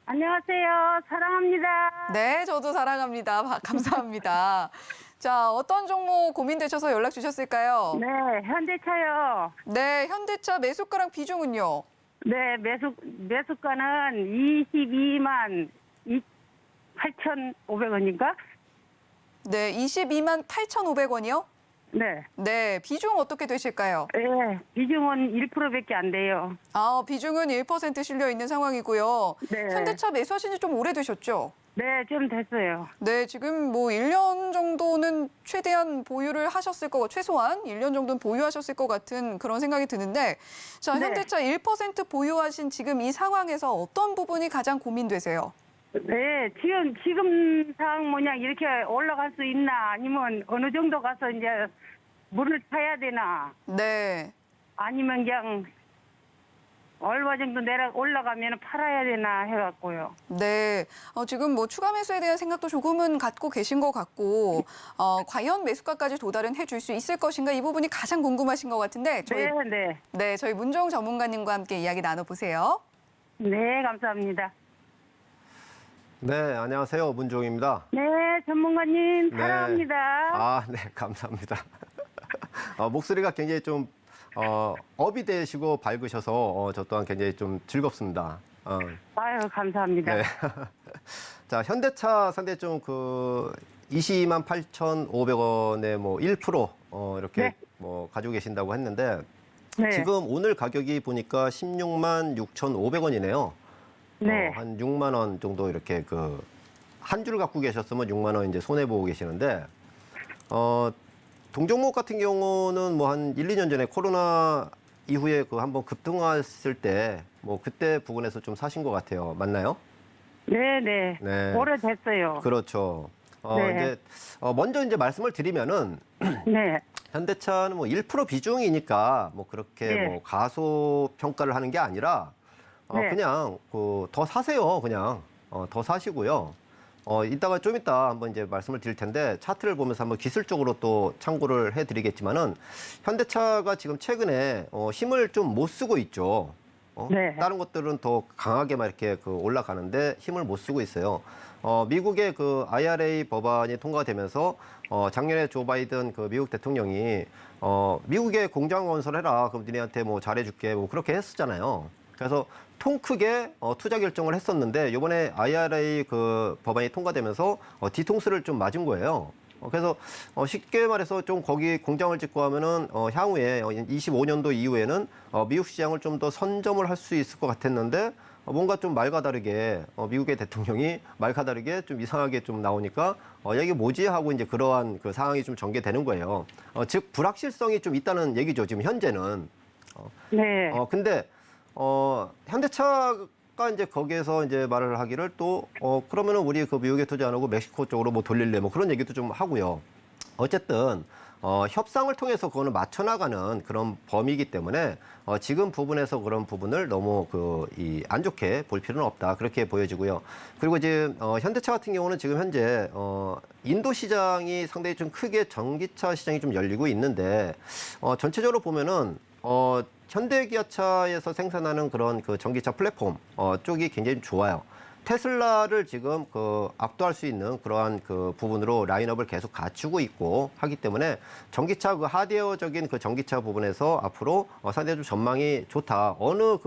안녕하세요. 사랑합니다. 네, 저도 사랑합니다. 감사합니다. 자, 어떤 종목 고민되셔서 연락 주셨을까요? 네, 현대차요. 네, 현대차 매수가랑 비중은요? 네, 매수가는 22만 8,500원인가? 네, 22만 8,500원이요? 네. 네, 비중 어떻게 되실까요? 네, 비중은 1%밖에 안 돼요. 비중은 1% 실려 있는 상황이고요. 네. 현대차 매수하신 지 좀 오래되셨죠? 네, 좀 됐어요. 네, 지금 뭐 1년 정도는 최대한 보유를 하셨을 거고 최소한 1년 정도는 보유하셨을 것 같은 그런 생각이 드는데 자, 네. 현대차 1% 보유하신 지금 이 상황에서 어떤 부분이 가장 고민되세요? 네, 지금 상황 뭐냐 이렇게 올라갈 수 있나 아니면 어느 정도 가서 이제 물을 타야 되나 네. 아니면 그냥 얼마 정도 올라가면 팔아야 되나 해갖고요. 네, 지금 뭐 추가 매수에 대한 생각도 조금은 갖고 계신 것 같고 과연 매수가까지 도달은 해줄 수 있을 것인가 이 부분이 가장 궁금하신 것 같은데 저희 문종 전문가님과 함께 이야기 나눠보세요. 네, 감사합니다. 네, 안녕하세요. 문종입니다. 네, 전문가님 네. 사랑합니다. 네, 감사합니다. 목소리가 굉장히 좀 업이 되시고 밝으셔서 저 또한 굉장히 좀 즐겁습니다. 아유, 감사합니다. 네. 자, 현대차 상대 좀 22만 8,500원에 뭐 1% 이렇게 네. 뭐 가지고 계신다고 했는데 네. 지금 오늘 가격이 보니까 16만 6,500원이네요. 네. 한 6만 원 정도 이렇게 한 줄 갖고 계셨으면 6만 원 이제 손해 보고 계시는데 동종목 같은 경우는 뭐 한 1, 2년 전에 코로나 이후에 한번 급등했을 때 뭐 그때 부근에서 좀 사신 것 같아요. 맞나요? 네. 네. 오래됐어요. 그렇죠. 네. 이제 먼저 이제 말씀을 드리면은 네. 현대차는 뭐 1% 비중이니까 뭐 그렇게 네. 뭐 가소 평가를 하는 게 아니라 네. 그냥 더 사세요. 그냥 더 사시고요. 이따가 좀 이따 한번 이제 말씀을 드릴 텐데 차트를 보면서 한번 기술적으로 또 참고를 해드리겠지만은 현대차가 지금 최근에 힘을 좀 못 쓰고 있죠. 네. 다른 것들은 더 강하게만 이렇게 올라가는데 힘을 못 쓰고 있어요. 미국의 IRA 법안이 통과되면서 작년에 조 바이든 미국 대통령이 미국에 공장 건설해라. 그럼 니네한테 뭐 잘해줄게. 뭐 그렇게 했었잖아요. 그래서 통 크게 투자 결정을 했었는데 이번에 IRA 법안이 통과되면서 뒤통수를 좀 맞은 거예요. 그래서 쉽게 말해서 좀 거기 공장을 짓고 하면은 향후에 25년도 이후에는 미국 시장을 좀 더 선점을 할 수 있을 것 같았는데 뭔가 좀 말과 다르게 미국의 대통령이 말과 다르게 좀 이상하게 좀 나오니까 이게 뭐지 하고 이제 그러한 상황이 좀 전개되는 거예요. 즉 불확실성이 좀 있다는 얘기죠. 지금 현재는. 네. 근데 현대차가 이제 거기에서 이제 말을 하기를 또 그러면은 우리 미국에 투자 안 하고 멕시코 쪽으로 뭐 돌릴래 뭐 그런 얘기도 좀 하고요. 어쨌든 협상을 통해서 그거는 맞춰나가는 그런 범위이기 때문에 지금 부분에서 그런 부분을 너무 안 좋게 볼 필요는 없다. 그렇게 보여지고요. 그리고 지금 현대차 같은 경우는 지금 현재 인도 시장이 상당히 좀 크게 전기차 시장이 좀 열리고 있는데 전체적으로 보면은 현대기아차에서 생산하는 그런 전기차 플랫폼 쪽이 굉장히 좋아요. 테슬라를 지금 압도할 수 있는 그러한 부분으로 라인업을 계속 갖추고 있고 하기 때문에 전기차 하드웨어적인 전기차 부분에서 앞으로 상당히 좀 전망이 좋다. 어느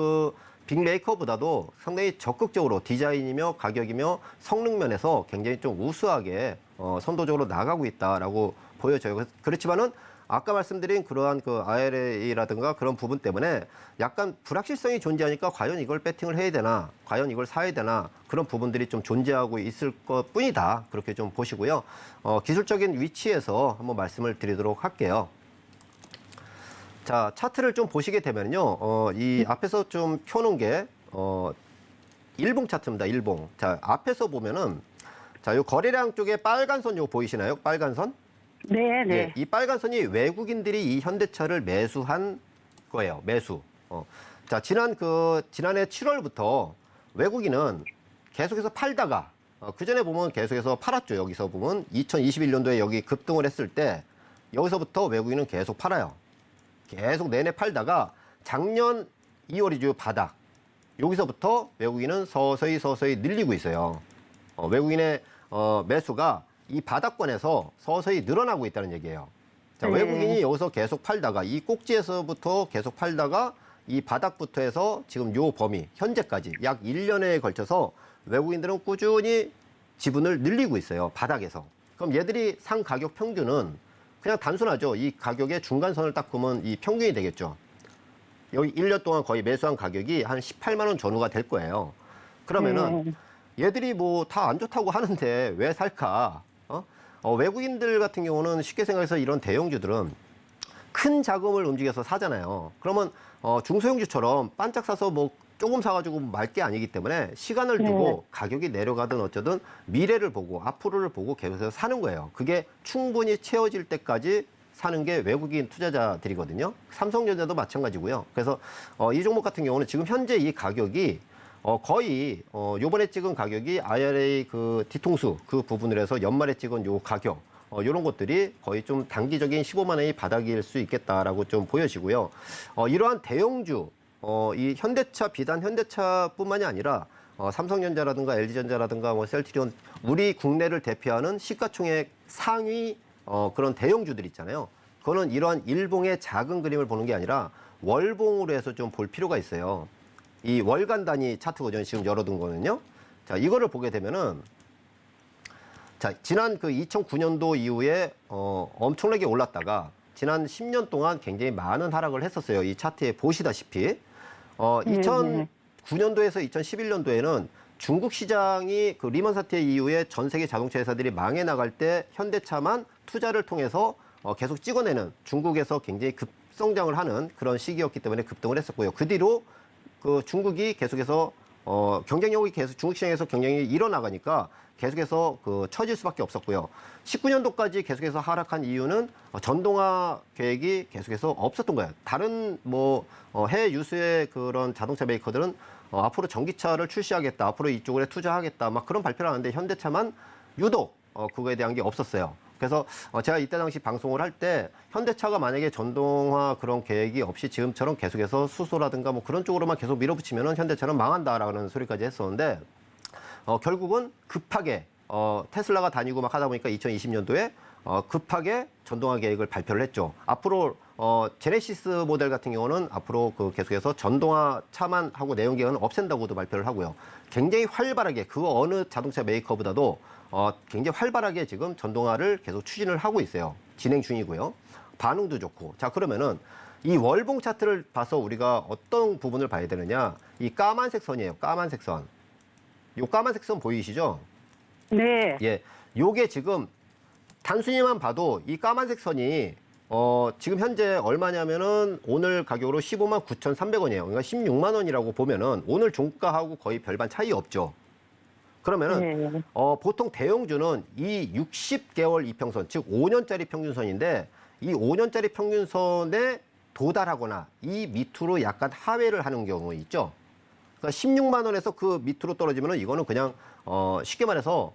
빅메이커보다도 상당히 적극적으로 디자인이며 가격이며 성능 면에서 굉장히 좀 우수하게 선도적으로 나가고 있다라고 보여져요. 그렇지만은 아까 말씀드린 그러한 IRA라든가 그런 부분 때문에 약간 불확실성이 존재하니까 과연 이걸 배팅을 해야 되나, 과연 이걸 사야 되나 그런 부분들이 좀 존재하고 있을 것 뿐이다. 그렇게 좀 보시고요. 기술적인 위치에서 한번 말씀을 드리도록 할게요. 자, 차트를 좀 보시게 되면요. 이 앞에서 좀 켜놓은 게 일봉 차트입니다. 일봉. 자, 앞에서 보면은 자, 요 거래량 쪽에 빨간 선 요거 보이시나요? 빨간 선? 네. 예, 이 빨간 선이 외국인들이 이 현대차를 매수한 거예요. 매수. 자, 지난해 7월부터 외국인은 계속해서 팔다가 그 전에 보면 계속해서 팔았죠. 여기서 보면 2021년도에 여기 급등을 했을 때 여기서부터 외국인은 계속 팔아요. 계속 내내 팔다가 작년 2월이죠. 바닥. 여기서부터 외국인은 서서히 늘리고 있어요. 외국인의 매수가 이 바닥권에서 서서히 늘어나고 있다는 얘기예요. 자, 외국인이 여기서 계속 팔다가 이 꼭지에서부터 계속 팔다가 이 바닥부터 해서 지금 요 범위 현재까지 약 1년에 걸쳐서 외국인들은 꾸준히 지분을 늘리고 있어요. 바닥에서. 그럼 얘들이 상 가격 평균은 그냥 단순하죠. 이 가격의 중간선을 딱 보면 이 평균이 되겠죠. 여기 1년 동안 거의 매수한 가격이 한 18만 원 전후가 될 거예요. 그러면은 얘들이 뭐 다 안 좋다고 하는데 왜 살까? 외국인들 같은 경우는 쉽게 생각해서 이런 대형주들은 큰 자금을 움직여서 사잖아요. 그러면 중소형주처럼 반짝 사서 뭐 조금 사가지고 말 게 아니기 때문에 시간을 두고 가격이 내려가든 어쩌든 미래를 보고 앞으로를 보고 계속해서 사는 거예요. 그게 충분히 채워질 때까지 사는 게 외국인 투자자들이거든요. 삼성전자도 마찬가지고요. 그래서 이 종목 같은 경우는 지금 현재 이 가격이 거의 요번에 찍은 가격이 IRA 뒤통수 부분을 해서 연말에 찍은 요 가격 이런 것들이 거의 좀 단기적인 15만 원이 바닥일 수 있겠다라고 좀 보여지고요. 이러한 대형주 이 현대차 비단 현대차뿐만이 아니라 삼성전자라든가 LG전자라든가 뭐 셀트리온 우리 국내를 대표하는 시가총액 상위 그런 대형주들 있잖아요. 그거는 이러한 일봉의 작은 그림을 보는 게 아니라 월봉으로 해서 좀 볼 필요가 있어요. 이 월간 단위 차트거든요. 지금 열어둔 거는요. 자, 이거를 보게 되면은 자, 지난 그 2009년도 이후에 엄청나게 올랐다가 지난 10년 동안 굉장히 많은 하락을 했었어요. 이 차트에 보시다시피 2009년도에서 2011년도에는 중국 시장이 그 리먼 사태 이후에 전 세계 자동차 회사들이 망해 나갈 때 현대차만 투자를 통해서 계속 찍어내는 중국에서 굉장히 급성장을 하는 그런 시기였기 때문에 급등을 했었고요. 그 뒤로 그 중국이 계속해서 경쟁력이 계속 중국 시장에서 경쟁이 일어나가니까 계속해서 그 처질 수밖에 없었고요. 19년도까지 계속해서 하락한 이유는 전동화 계획이 계속해서 없었던 거예요. 다른 뭐 해외 유수의 그런 자동차 메이커들은 앞으로 전기차를 출시하겠다, 앞으로 이쪽에 투자하겠다, 막 그런 발표를 하는데 현대차만 유독 그거에 대한 게 없었어요. 그래서 제가 이때 당시 방송을 할 때 현대차가 만약에 전동화 그런 계획이 없이 지금처럼 계속해서 수소라든가 뭐 그런 쪽으로만 계속 밀어붙이면은 현대차는 망한다라는 소리까지 했었는데 결국은 급하게 테슬라가 다니고 막 하다 보니까 2020년도에 급하게 전동화 계획을 발표를 했죠. 앞으로 제네시스 모델 같은 경우는 앞으로 그 계속해서 전동화 차만 하고 내연 계획은 없앤다고도 발표를 하고요. 굉장히 활발하게 그 어느 자동차 메이커보다도 굉장히 활발하게 지금 전동화를 계속 추진을 하고 있어요. 진행 중이고요. 반응도 좋고. 자, 그러면은 이 월봉 차트를 봐서 우리가 어떤 부분을 봐야 되느냐? 이 까만색 선이에요. 까만색 선. 요 까만색 선 보이시죠? 네. 예. 요게 지금 단순히만 봐도 이 까만색 선이 지금 현재 얼마냐면은 오늘 가격으로 15만 9,300원이에요. 그러니까 16만 원이라고 보면은 오늘 종가하고 거의 별반 차이 없죠. 그러면은 네. 보통 대형주는 이 60개월 이평선, 즉 5년짜리 평균선인데 이 5년짜리 평균선에 도달하거나 이 밑으로 약간 하회를 하는 경우 있죠. 그러니까 16만 원에서 그 밑으로 떨어지면은 이거는 그냥 쉽게 말해서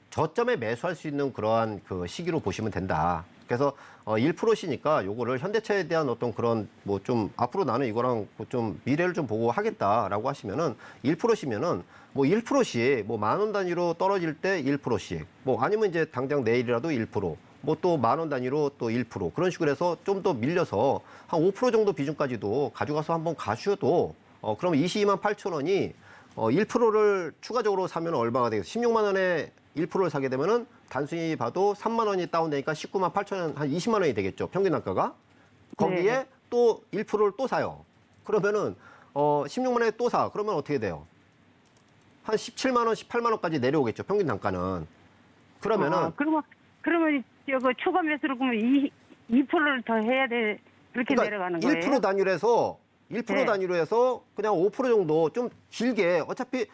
저점에 매수할 수 있는 그러한 그 시기로 보시면 된다. 그래서 1%시니까 요거를 현대차에 대한 어떤 그런 뭐 좀 앞으로 나는 이거랑 좀 미래를 좀 보고 하겠다라고 하시면은 1%시면은 뭐 1%씩 뭐 만 원 단위로 떨어질 때 1%씩 뭐 아니면 이제 당장 내일이라도 1%. 뭐 또 만 원 단위로 또 1% 그런 식으로 해서 좀 더 밀려서 한 5% 정도 비중까지도 가져가서 한번 가셔도 그러면 22만 8천 원이 1%를 추가적으로 사면 얼마가 되겠어요? 16만 원에 1%를 사게 되면은 단순히 봐도 3만 원이 다운되니까 19만 8천 원, 한 20만 원이 되겠죠. 평균 단가가. 거기에 네. 또 1%를 또 사요. 그러면은 16만 원에 또 사. 그러면 어떻게 돼요? 한 17만 원, 18만 원까지 내려오겠죠. 평균 단가는. 그러면은 그러면 저거 초과 매수를 그러면 2%를 더 해야 돼. 그렇게 내려가는 거예요? 1% 단위로 해서 1% 네. 단위로 해서 그냥 5% 정도 좀 길게 어차피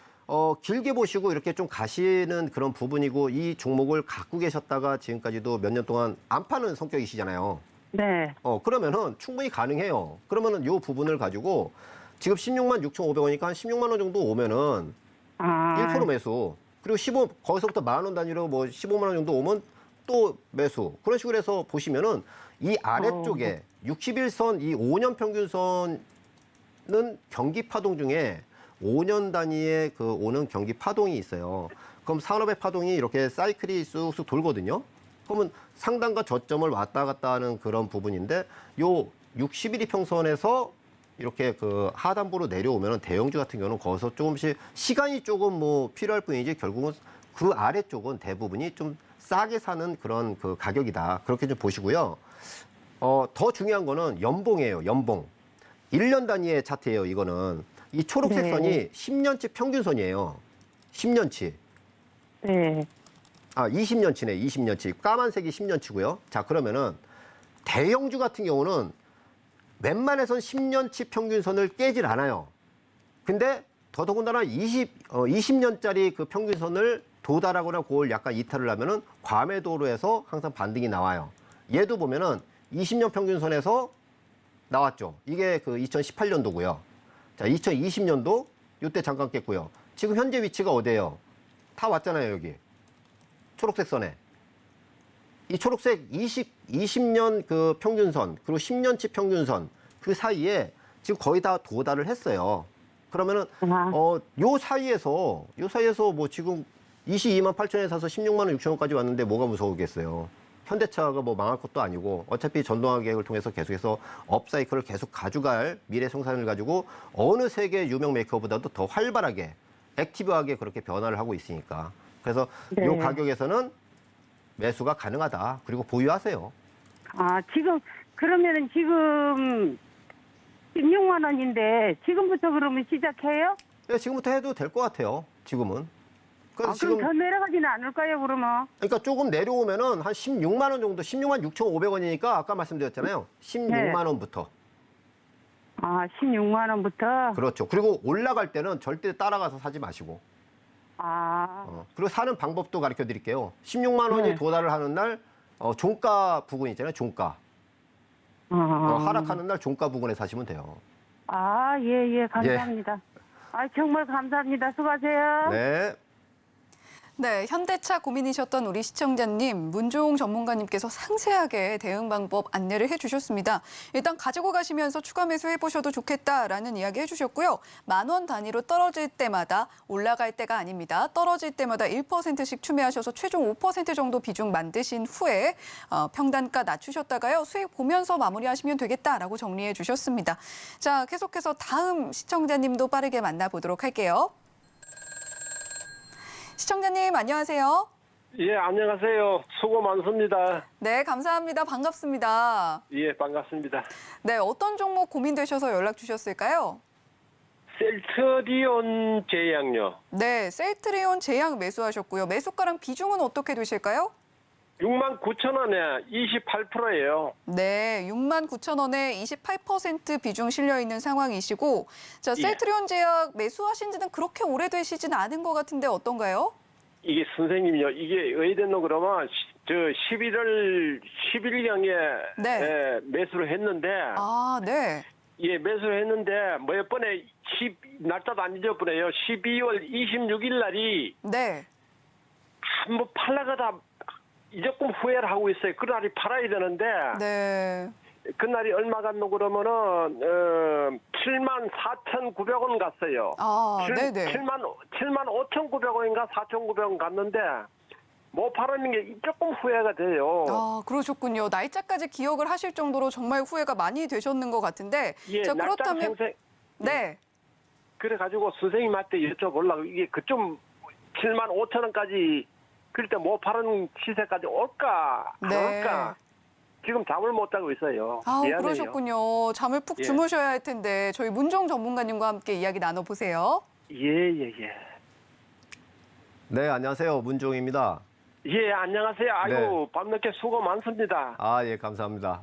길게 보시고 이렇게 좀 가시는 그런 부분이고 이 종목을 갖고 계셨다가 지금까지도 몇 년 동안 안 파는 성격이시잖아요. 네. 그러면은 충분히 가능해요. 그러면은 요 부분을 가지고 지금 16만 6,500원이니까 한 16만 원 정도 오면은 1% 매수. 그리고 거기서부터 만 원 단위로 뭐 15만 원 정도 오면 또 매수. 그런 식으로 해서 보시면은 이 아래쪽에 61선, 이 5년 평균선은 경기 파동 중에 5년 단위의 그 오는 경기 파동이 있어요. 그럼 산업의 파동이 이렇게 사이클이 쑥쑥 돌거든요. 그러면 상단과 저점을 왔다 갔다 하는 그런 부분인데 요 60일 이평선에서 이렇게 그 하단부로 내려오면 대형주 같은 경우는 거기서 조금씩 시간이 조금 뭐 필요할 뿐이지 결국은 그 아래쪽은 대부분이 좀 싸게 사는 그런 그 가격이다. 그렇게 좀 보시고요. 더 중요한 거는 연봉이에요. 연봉. 1년 단위의 차트예요. 이거는. 이 초록색 네. 선이 10년치 평균선이에요. 10년치. 네. 20년치네. 20년치. 까만색이 10년치고요. 자, 그러면은 대형주 같은 경우는 웬만해선 10년치 평균선을 깨질 않아요. 근데 더더군다나 20년짜리 그 평균선을 도달하거나 그걸 약간 이탈을 하면은 과매도로 해서 항상 반등이 나와요. 얘도 보면은 20년 평균선에서 나왔죠. 이게 그 2018년도고요. 자, 2020년도 이때 잠깐 깼고요. 지금 현재 위치가 어디예요? 다 왔잖아요, 여기. 초록색 선에. 이 초록색 20년 그 평균선, 그리고 10년치 평균선 그 사이에 지금 거의 다 도달을 했어요. 그러면은 요 사이에서 뭐 지금 22만 8천에 사서 16만 원 6천 원까지 왔는데 뭐가 무서우겠어요. 현대차가 뭐 망할 것도 아니고 어차피 전동화 계획을 통해서 계속해서 업사이클을 계속 가져갈 미래 생산을 가지고 어느 세계 유명 메이커보다도 더 활발하게 액티브하게 그렇게 변화를 하고 있으니까 그래서 네. 이 가격에서는 매수가 가능하다. 그리고 보유하세요. 아, 그러면은 지금 16만 원인데 지금부터 그러면 시작해요? 네, 지금부터 해도 될 것 같아요. 지금은. 그래서 그럼 더 내려가지는 않을까요, 그러면? 그러니까 조금 내려오면은 한 16만 원 정도, 16만 6,500원이니까 아까 말씀드렸잖아요. 16만 원부터. 아, 16만 원부터? 그렇죠. 그리고 올라갈 때는 절대 따라가서 사지 마시고. 아, 그리고 사는 방법도 가르쳐 드릴게요. 16만 원이 네. 도달을 하는 날 종가 부근 있잖아요. 종가. 하락하는 날 종가 부근에 사시면 돼요. 아, 예, 감사합니다. 아, 정말 감사합니다. 수고하세요. 네. 네, 현대차 고민이셨던 우리 시청자님, 문종 전문가님께서 상세하게 대응 방법 안내를 해주셨습니다. 일단 가지고 가시면서 추가 매수해 보셔도 좋겠다라는 이야기 해주셨고요. 10,000원 단위로 떨어질 때마다 올라갈 때가 아닙니다. 떨어질 때마다 1%씩 추매하셔서 최종 5% 정도 비중 만드신 후에 평단가 낮추셨다가요. 수익 보면서 마무리하시면 되겠다라고 정리해 주셨습니다. 자, 계속해서 다음 시청자님도 빠르게 만나보도록 할게요. 시청자님 안녕하세요. 예, 안녕하세요. 수고 많습니다. 네, 감사합니다. 반갑습니다. 예, 반갑습니다. 네, 어떤 종목 고민되셔서 연락 주셨을까요? 셀트리온 제약요. 네, 셀트리온 제약 매수하셨고요. 매수가랑 비중은 어떻게 되실까요? 69,000원에 28%예요. 네, 69,000원에 28% 비중 실려 있는 상황이시고, 자, 예. 셀트리온 제약 매수하신 지는 그렇게 오래되시진 않은 것 같은데 어떤가요? 이게 선생님요. 이게 왜 됐노 그러면 저 11일경에 네. 매수를 했는데 아, 네. 예, 매수를 했는데 몇 번에 날짜도 안 잊어버려요. 12월 26일 날이 네. 한번 팔라가다 이조금 후회를 하고 있어요. 그날이 팔아야 되는데 네. 그날이 얼마 갔노 그러면은 74,900원 갔어요. 아, 네네. 75,900원인가 4,900원 갔는데 못 팔았는 게 조금 후회가 돼요. 아, 그러셨군요. 날짜까지 기억을 하실 정도로 정말 후회가 많이 되셨는 것 같은데. 예, 자, 날짜 그렇다면 생생. 네. 그래가지고 선생님한테 여쭤보려고 이게 그좀 75,000원까지 그럴 때 못 파는 시세까지 올까 안 네. 올까 지금 잠을 못 자고 있어요. 아, 미안해요. 그러셨군요. 잠을 푹 예. 주무셔야 할 텐데 저희 문종 전문가님과 함께 이야기 나눠보세요. 예. 네, 안녕하세요. 문종입니다. 예, 안녕하세요. 아유, 네. 밤늦게 수고 많습니다. 아, 예, 감사합니다.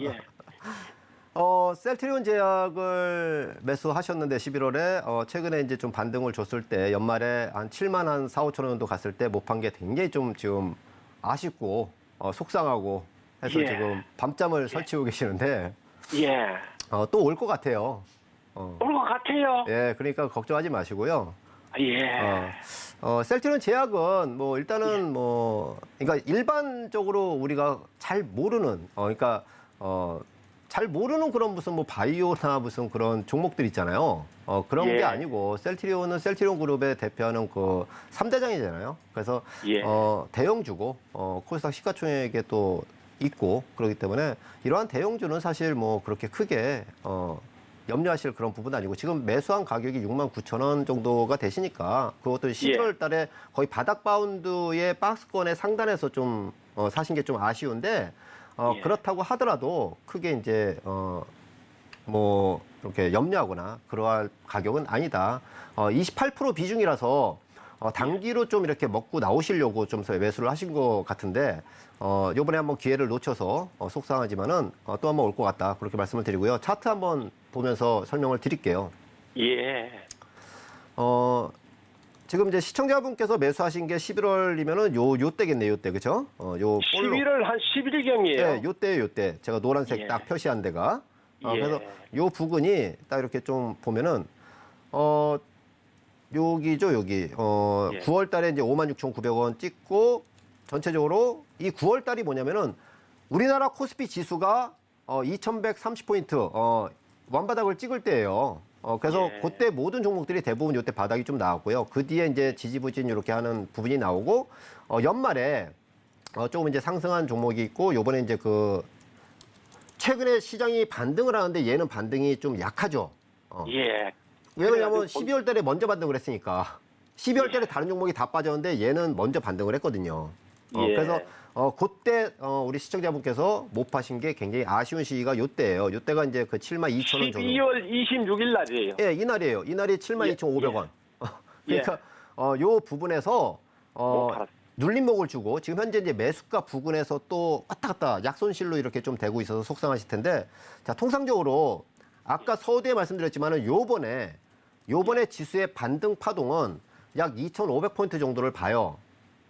예. 셀트리온 제약을 매수하셨는데 11월에 최근에 이제 좀 반등을 줬을 때 연말에 한 7만 한 4, 5천 원 정도 갔을 때 못 판 게 굉장히 좀 지금 아쉽고 속상하고 해서 예. 지금 밤잠을 설치고 계시는데 예. 또 올 것 같아요. 올 것 같아요. 예, 그러니까 걱정하지 마시고요. 예. 셀트리온 제약은 뭐 일단은 그러니까 일반적으로 우리가 잘 모르는 잘 모르는 그런 무슨 뭐 바이오나 무슨 그런 종목들 있잖아요. 그런 예. 게 아니고 셀트리온은 셀트리온 그룹의 대표하는 그 3대장이잖아요. 그래서 예. 대형주고 코스닥 시가총액에 또 있고 그렇기 때문에 이러한 대형주는 사실 뭐 그렇게 크게 염려하실 그런 부분은 아니고 지금 매수한 가격이 69,000원 정도가 되시니까 그것도 11월 달에 거의 바닥 바운드의 박스권의 상단에서 좀 사신 게 좀 아쉬운데 예. 그렇다고 하더라도 크게 이제 뭐 이렇게 염려하거나 그러할 가격은 아니다. 28% 비중이라서 단기로 좀 이렇게 먹고 나오시려고 좀 매수를 하신 것 같은데 요번에 한번 기회를 놓쳐서 속상하지만은 또 한번 올 것 같다. 그렇게 말씀을 드리고요. 차트 한번 보면서 설명을 드릴게요. 예. 지금 이제 시청자분께서 매수하신 게 11월이면은 요때겠네요. 요때. 그죠? 요 볼로. 11월 한 11일경이에요. 네, 요때. 제가 노란색 예. 딱 표시한 데가. 예. 그래서 요 부근이 딱 이렇게 좀 보면은, 여기죠, 여기. 예. 9월 달에 이제 56,900원 찍고, 전체적으로 이 9월 달이 뭐냐면은, 우리나라 코스피 지수가 2,130포인트, 완바닥을 찍을 때예요. 그래서 예. 그때 모든 종목들이 대부분 이때 바닥이 좀 나왔고요. 그 뒤에 이제 지지부진 이렇게 하는 부분이 나오고, 연말에 조금 이제 상승한 종목이 있고 요번에 이제 그 최근에 시장이 반등을 하는데 얘는 반등이 좀 약하죠. 예. 왜 그러냐면 그래가지고 12월 달에 먼저 반등을 했으니까 12월 달에 다른 종목이 다 빠졌는데 얘는 먼저 반등을 했거든요. 예. 그래서 그때 우리 시청자분께서 못 파신 게 굉장히 아쉬운 시기가 요때예요. 요때가 이제 그 72,000원 정도. 12월 26일 날이에요. 예, 이날이에요. 이날이 72,500원. 예. 그러니까 요 부분에서 못 팔았어요. 눌림목을 주고 지금 현재 이제 매수가 부근에서 또 왔다 갔다 약손실로 이렇게 좀 되고 있어서 속상하실 텐데 자, 통상적으로 아까 서두에 말씀드렸지만은 요번에 지수의 반등 파동은 약 2,500포인트 정도를 봐요.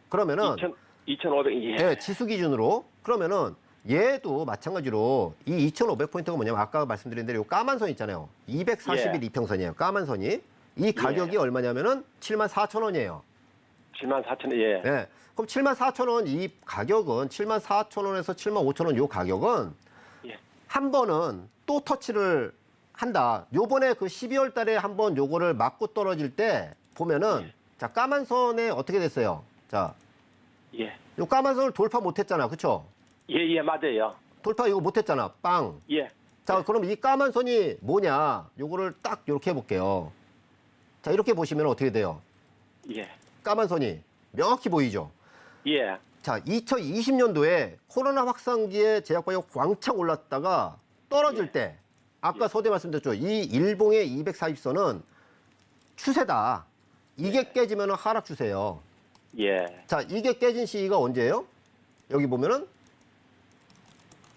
그러면은 2,500. 예. 예, 지수 기준으로 그러면은 얘도 마찬가지로 이 2,500포인트가 뭐냐면 아까 말씀드린 대로 요 까만 선 있잖아요. 240일 이평선이에요. 까만 선이. 이 가격이 얼마냐면은 74,000원이에요. 74,000원. 예. 예. 그럼 74,000원 이 가격은 74,000원에서 75,000원 요 가격은 예. 한 번은 또 터치를 한다. 요번에 그 12월 달에 한번 요거를 맞고 떨어질 때 보면은 자, 까만 선에 어떻게 됐어요? 자, 예. 요 까만 선을 돌파 못 했잖아. 그쵸? 예, 맞아요. 돌파 이거 못 했잖아. 빵. 예. 자, 그럼 이 까만 선이 뭐냐? 요거를 딱 이렇게 해볼게요. 자, 이렇게 보시면 어떻게 돼요? 예. 까만 선이 명확히 보이죠? 예. 자, 2020년도에 코로나 확산기에 제약 바이오 왕창 올랐다가 떨어질 때 아까 서두에 말씀드렸죠. 이 일봉의 240선은 추세다. 이게 깨지면 하락 추세예요. 예. 자, 이게 깨진 시기가 언제예요? 여기 보면은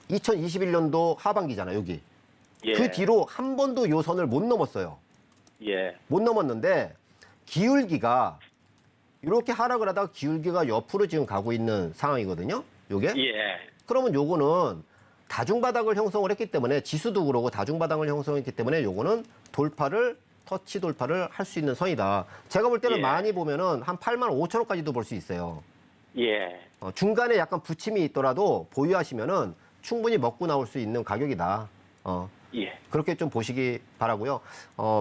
2021년도 하반기잖아, 여기. 예. 그 뒤로 한 번도 요 선을 못 넘었어요. 예. 못 넘었는데 기울기가 이렇게 하락을 하다가 기울기가 옆으로 지금 가고 있는 상황이거든요. 요게. 예. 그러면 요거는 다중바닥을 형성을 했기 때문에 지수도 그러고 다중바닥을 형성했기 때문에 요거는 터치 돌파를 할 수 있는 선이다. 제가 볼 때는 예. 많이 보면은 한 85,000원까지도 볼 수 있어요. 예. 중간에 약간 부침이 있더라도 보유하시면은 충분히 먹고 나올 수 있는 가격이다. 예. 그렇게 좀 보시기 바라고요.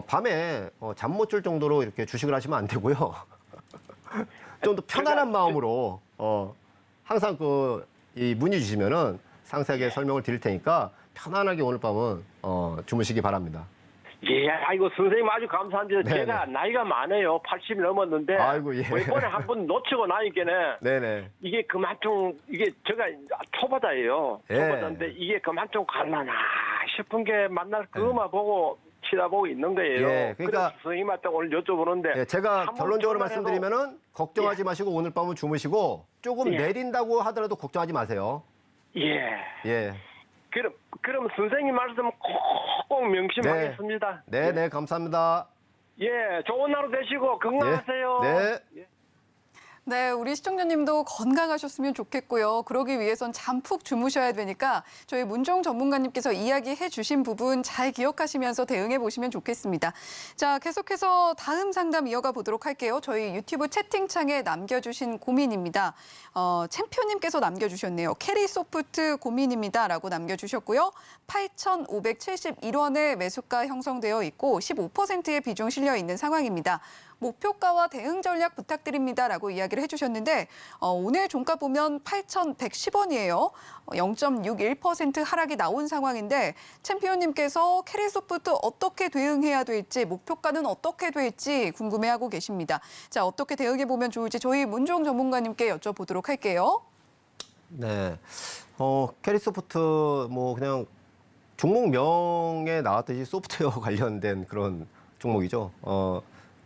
밤에 잠 못 줄 정도로 이렇게 주식을 하시면 안 되고요. 좀 더 편안한 마음으로 항상 이 문의 주시면은 상세하게 설명을 드릴 테니까 편안하게 오늘 밤은 주무시기 바랍니다. 예, 아이고 선생님 아주 감사합니다. 네네. 제가 나이가 많아요. 80이 넘었는데 아이고, 예. 이번에 한 번 놓치고 나니까는 네네. 이게 그만 좀 이게 제가 초보자예요. 예. 초보자인데 이게 그만 좀 갈라나 싶은 게 만날 그것만 보고 치다보고 있는 거예요. 예, 그러니까 그래서 선생님한테 오늘 여쭤보는데 예, 제가 한번 결론적으로 전화해도- 말씀드리면은 걱정하지 마시고 오늘 밤은 주무시고 조금 예. 내린다고 하더라도 걱정하지 마세요. 예. 예. 그럼 선생님 말씀 꼭 명심하겠습니다. 네, 감사합니다. 예, 좋은 하루 되시고 건강하세요. 네. 예. 네, 우리 시청자님도 건강하셨으면 좋겠고요. 그러기 위해선 잠 푹 주무셔야 되니까 저희 문종 전문가님께서 이야기해 주신 부분 잘 기억하시면서 대응해 보시면 좋겠습니다. 자, 계속해서 다음 상담 이어가 보도록 할게요. 저희 유튜브 채팅창에 남겨주신 고민입니다. 챔피언님께서 남겨주셨네요. 캐리소프트 고민입니다라고 남겨주셨고요. 8,571원의 매수가 형성되어 있고 15%의 비중 실려 있는 상황입니다. 목표가와 대응 전략 부탁드립니다라고 이야기를 해주셨는데 오늘 종가 보면 8,110원이에요. 0.61% 하락이 나온 상황인데 챔피언님께서 캐리소프트 어떻게 대응해야 될지 목표가는 어떻게 될지 궁금해하고 계십니다. 자, 어떻게 대응해 보면 좋을지 저희 문종 전문가님께 여쭤보도록 할게요. 네. 캐리소프트 뭐 그냥 종목명에 나왔듯이 소프트웨어 관련된 그런 종목이죠.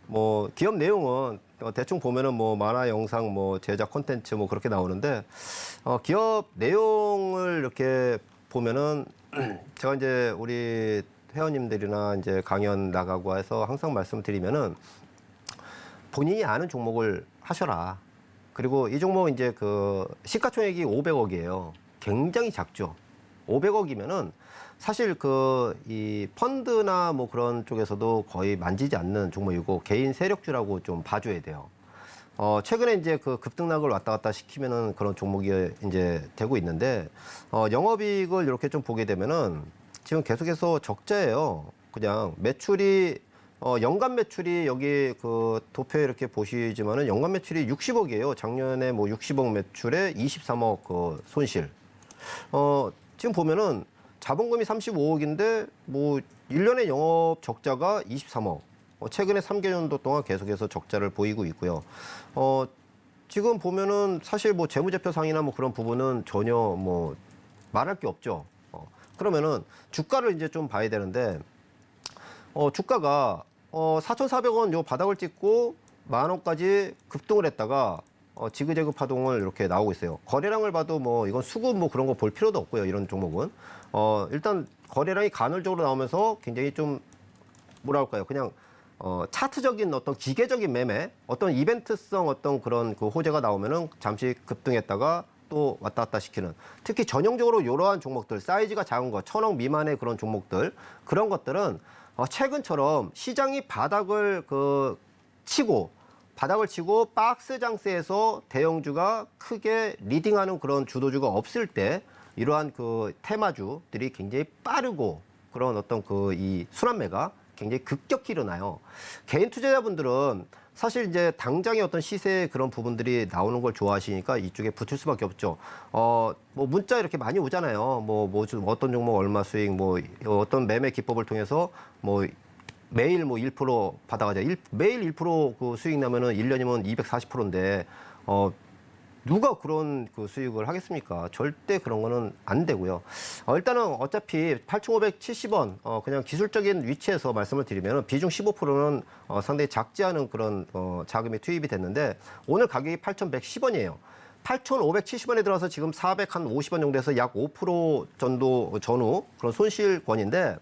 뭐 기업 내용은 대충 보면은 뭐 만화, 영상, 뭐 제작 콘텐츠 뭐 그렇게 나오는데 기업 내용을 이렇게 보면은 제가 이제 우리 회원님들이나 이제 강연 나가고 해서 항상 말씀드리면은 본인이 아는 종목을 하셔라. 그리고 이 종목 이제 그 시가총액이 500억이에요. 굉장히 작죠. 500억이면은 사실 이 펀드나 뭐 그런 쪽에서도 거의 만지지 않는 종목이고 개인 세력주라고 좀 봐줘야 돼요. 최근에 이제 그 급등락을 왔다 갔다 시키면은 그런 종목이 이제 되고 있는데, 영업이익을 이렇게 좀 보게 되면은 지금 계속해서 적자예요. 그냥 매출이 연간 매출이 여기 그 도표에 이렇게 보시지만은 연간 매출이 60억이에요. 작년에 뭐 60억 매출에 23억 그 손실. 지금 보면은 자본금이 35억인데 뭐 1년에 영업 적자가 23억. 최근에 3개년도 동안 계속해서 적자를 보이고 있고요. 지금 보면은 사실 뭐 재무제표상이나 뭐 그런 부분은 전혀 뭐 말할 게 없죠. 그러면은 주가를 이제 좀 봐야 되는데 주가가 4,400원 요 바닥을 찍고 10,000원까지 급등을 했다가 지그재그 파동을 이렇게 나오고 있어요. 거래량을 봐도 뭐 이건 수급 뭐 그런 거 볼 필요도 없고요. 이런 종목은 일단 거래량이 간헐적으로 나오면서 굉장히 좀 뭐라 할까요? 그냥 차트적인 어떤 기계적인 매매, 어떤 이벤트성 어떤 그런 그 호재가 나오면은 잠시 급등했다가 또 왔다 갔다 시키는, 특히 전형적으로 이러한 종목들, 사이즈가 작은 거, 1,000억 미만의 그런 종목들, 그런 것들은 최근처럼 시장이 바닥을 치고 박스 장세에서 대형주가 크게 리딩하는 그런 주도주가 없을 때 이러한 그 테마주들이 굉장히 빠르고 그런 어떤 이 순환매가 굉장히 급격히 일어나요. 개인 투자자분들은 사실 이제 당장의 어떤 시세의 그런 부분들이 나오는 걸 좋아하시니까 이쪽에 붙을 수밖에 없죠. 뭐 문자 이렇게 많이 오잖아요. 뭐 어떤 종목 얼마 수익, 뭐 어떤 매매 기법을 통해서 뭐 매일 뭐 1% 받아가자. 매일 1% 그 수익 나면은 1년이면 240%인데 누가 그런 그 수익을 하겠습니까? 절대 그런 거는 안 되고요. 일단은 어차피 8,570원 그냥 기술적인 위치에서 말씀을 드리면 비중 15%는 상당히 작지 않은 그런 자금이 투입이 됐는데 오늘 가격이 8,110원이에요. 8,570원에 들어서 지금 450원 정도에서 약 5% 정도 전후 그런 손실권인데,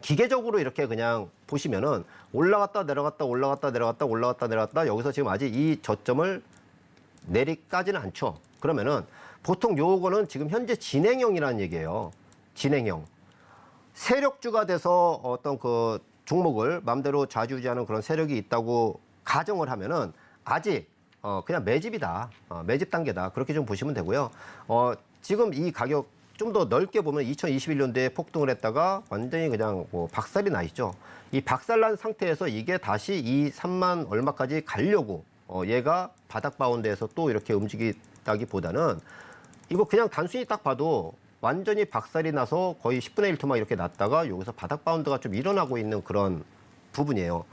기계적으로 이렇게 그냥 보시면은 올라갔다 내려갔다 올라갔다 내려갔다 올라갔다 내려갔다 여기서 지금 아직 이 저점을 내리까지는 않죠. 그러면은 보통 요거는 지금 현재 진행형이라는 얘기예요. 진행형. 세력주가 돼서 어떤 그 종목을 마음대로 좌지우지하는 그런 세력이 있다고 가정을 하면은 아직 그냥 매집이다. 매집 단계다. 그렇게 좀 보시면 되고요. 지금 이 가격 좀 더 넓게 보면 2021년도에 폭등을 했다가 완전히 그냥 뭐 박살이 나 있죠. 이 박살난 상태에서 이게 다시 이 3만 얼마까지 가려고 얘가 바닥 바운드에서 또 이렇게 움직이다기보다는 이거 그냥 단순히 딱 봐도 완전히 박살이 나서 거의 10분의 1 토막 이렇게 났다가 여기서 바닥 바운드가 좀 일어나고 있는 그런 부분이에요.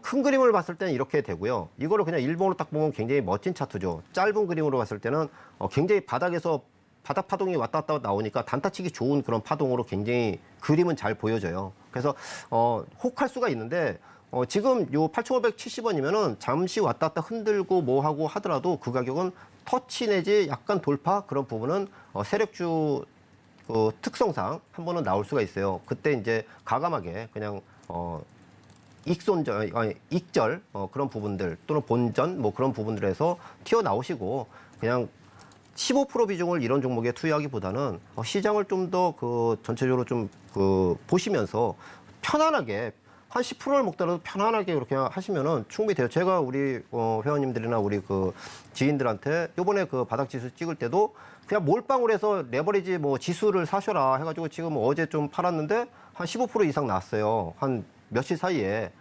큰 그림을 봤을 때는 이렇게 되고요. 이거를 그냥 일봉으로 딱 보면 굉장히 멋진 차트죠. 짧은 그림으로 봤을 때는 굉장히 바닥에서 바닥 파동이 왔다 갔다 나오니까 단타치기 좋은 그런 파동으로 굉장히 그림은 잘 보여져요. 그래서 혹할 수가 있는데 지금 요 8,570원이면은 잠시 왔다 갔다 흔들고 뭐 하고 하더라도 그 가격은 터치 내지 약간 돌파 그런 부분은 세력주 특성상 한 번은 나올 수가 있어요. 그때 이제 과감하게 그냥 익절 그런 부분들 또는 본전 뭐 그런 부분들에서 튀어나오시고 그냥 15% 비중을 이런 종목에 투여하기보다는 시장을 좀 더 전체적으로 좀 보시면서 편안하게 한 10%를 먹더라도 편안하게 그렇게 하시면은 충분히 돼요. 제가 우리 회원님들이나 우리 지인들한테 요번에 바닥 지수 찍을 때도 그냥 몰빵을 해서 레버리지 뭐 지수를 사셔라 해가지고 지금 어제 좀 팔았는데 한 15% 이상 나왔어요. 한 며칠 사이에.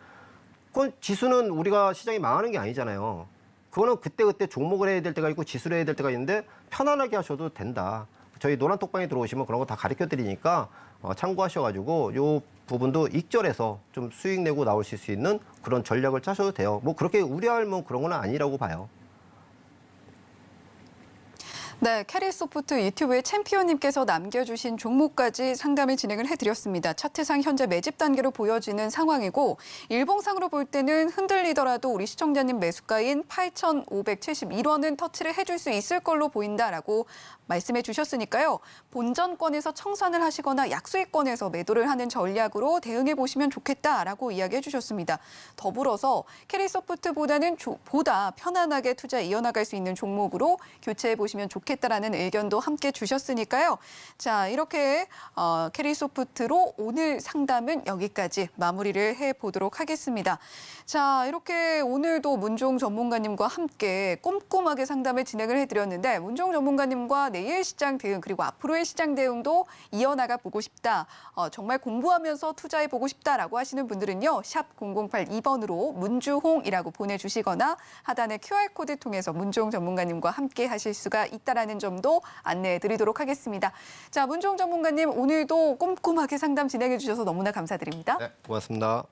그건 지수는 우리가 시장이 망하는 게 아니잖아요. 그거는 그때그때 종목을 해야 될 때가 있고 지수를 해야 될 때가 있는데 편안하게 하셔도 된다. 저희 노란톡방에 들어오시면 그런 거 다 가르쳐 드리니까 참고하셔가지고 요 부분도 익절해서 좀 수익 내고 나오실 수 있는 그런 전략을 짜셔도 돼요. 뭐 그렇게 우려할 그런 건 아니라고 봐요. 네, 캐리소프트 유튜브에 챔피언님께서 남겨주신 종목까지 상담을 진행을 해드렸습니다. 차트상 현재 매집 단계로 보여지는 상황이고 일봉상으로 볼 때는 흔들리더라도 우리 시청자님 매수가인 8,571원은 터치를 해줄 수 있을 걸로 보인다라고 말씀해 주셨으니까요. 본전권에서 청산을 하시거나 약수익권에서 매도를 하는 전략으로 대응해 보시면 좋겠다라고 이야기해 주셨습니다. 더불어서 캐리소프트보다는 보다 편안하게 투자 이어나갈 수 있는 종목으로 교체해 보시면 좋겠다. 좋겠다라는 의견도 함께 주셨으니까요. 자, 이렇게 캐리소프트로 오늘 상담은 여기까지 마무리를 해보도록 하겠습니다. 자, 이렇게 오늘도 문종 전문가님과 함께 꼼꼼하게 상담을 진행을 해드렸는데 문종 전문가님과 내일 시장 대응 그리고 앞으로의 시장 대응도 이어나가 보고 싶다. 정말 공부하면서 투자해보고 싶다라고 하시는 분들은요. 샵 0082번으로 문주홍이라고 보내주시거나 하단의 QR코드 통해서 문종 전문가님과 함께 하실 수가 있다는 점도 안내해드리도록 하겠습니다. 자, 문종 전문가님 오늘도 꼼꼼하게 상담 진행해 주셔서 너무나 감사드립니다. 네, 고맙습니다.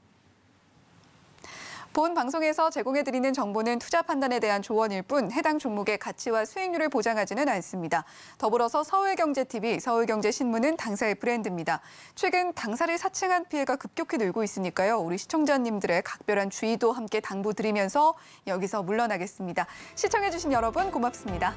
본 방송에서 제공해드리는 정보는 투자 판단에 대한 조언일 뿐 해당 종목의 가치와 수익률을 보장하지는 않습니다. 더불어서 서울경제TV, 서울경제신문은 당사의 브랜드입니다. 최근 당사를 사칭한 피해가 급격히 늘고 있으니까요. 우리 시청자님들의 각별한 주의도 함께 당부드리면서 여기서 물러나겠습니다. 시청해주신 여러분 고맙습니다.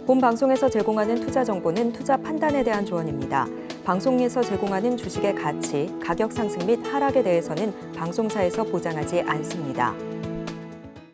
본 방송에서 제공하는 투자 정보는 투자 판단에 대한 조언입니다. 방송에서 제공하는 주식의 가치, 가격 상승 및 하락에 대해서는 방송사에서 보장하지 않습니다.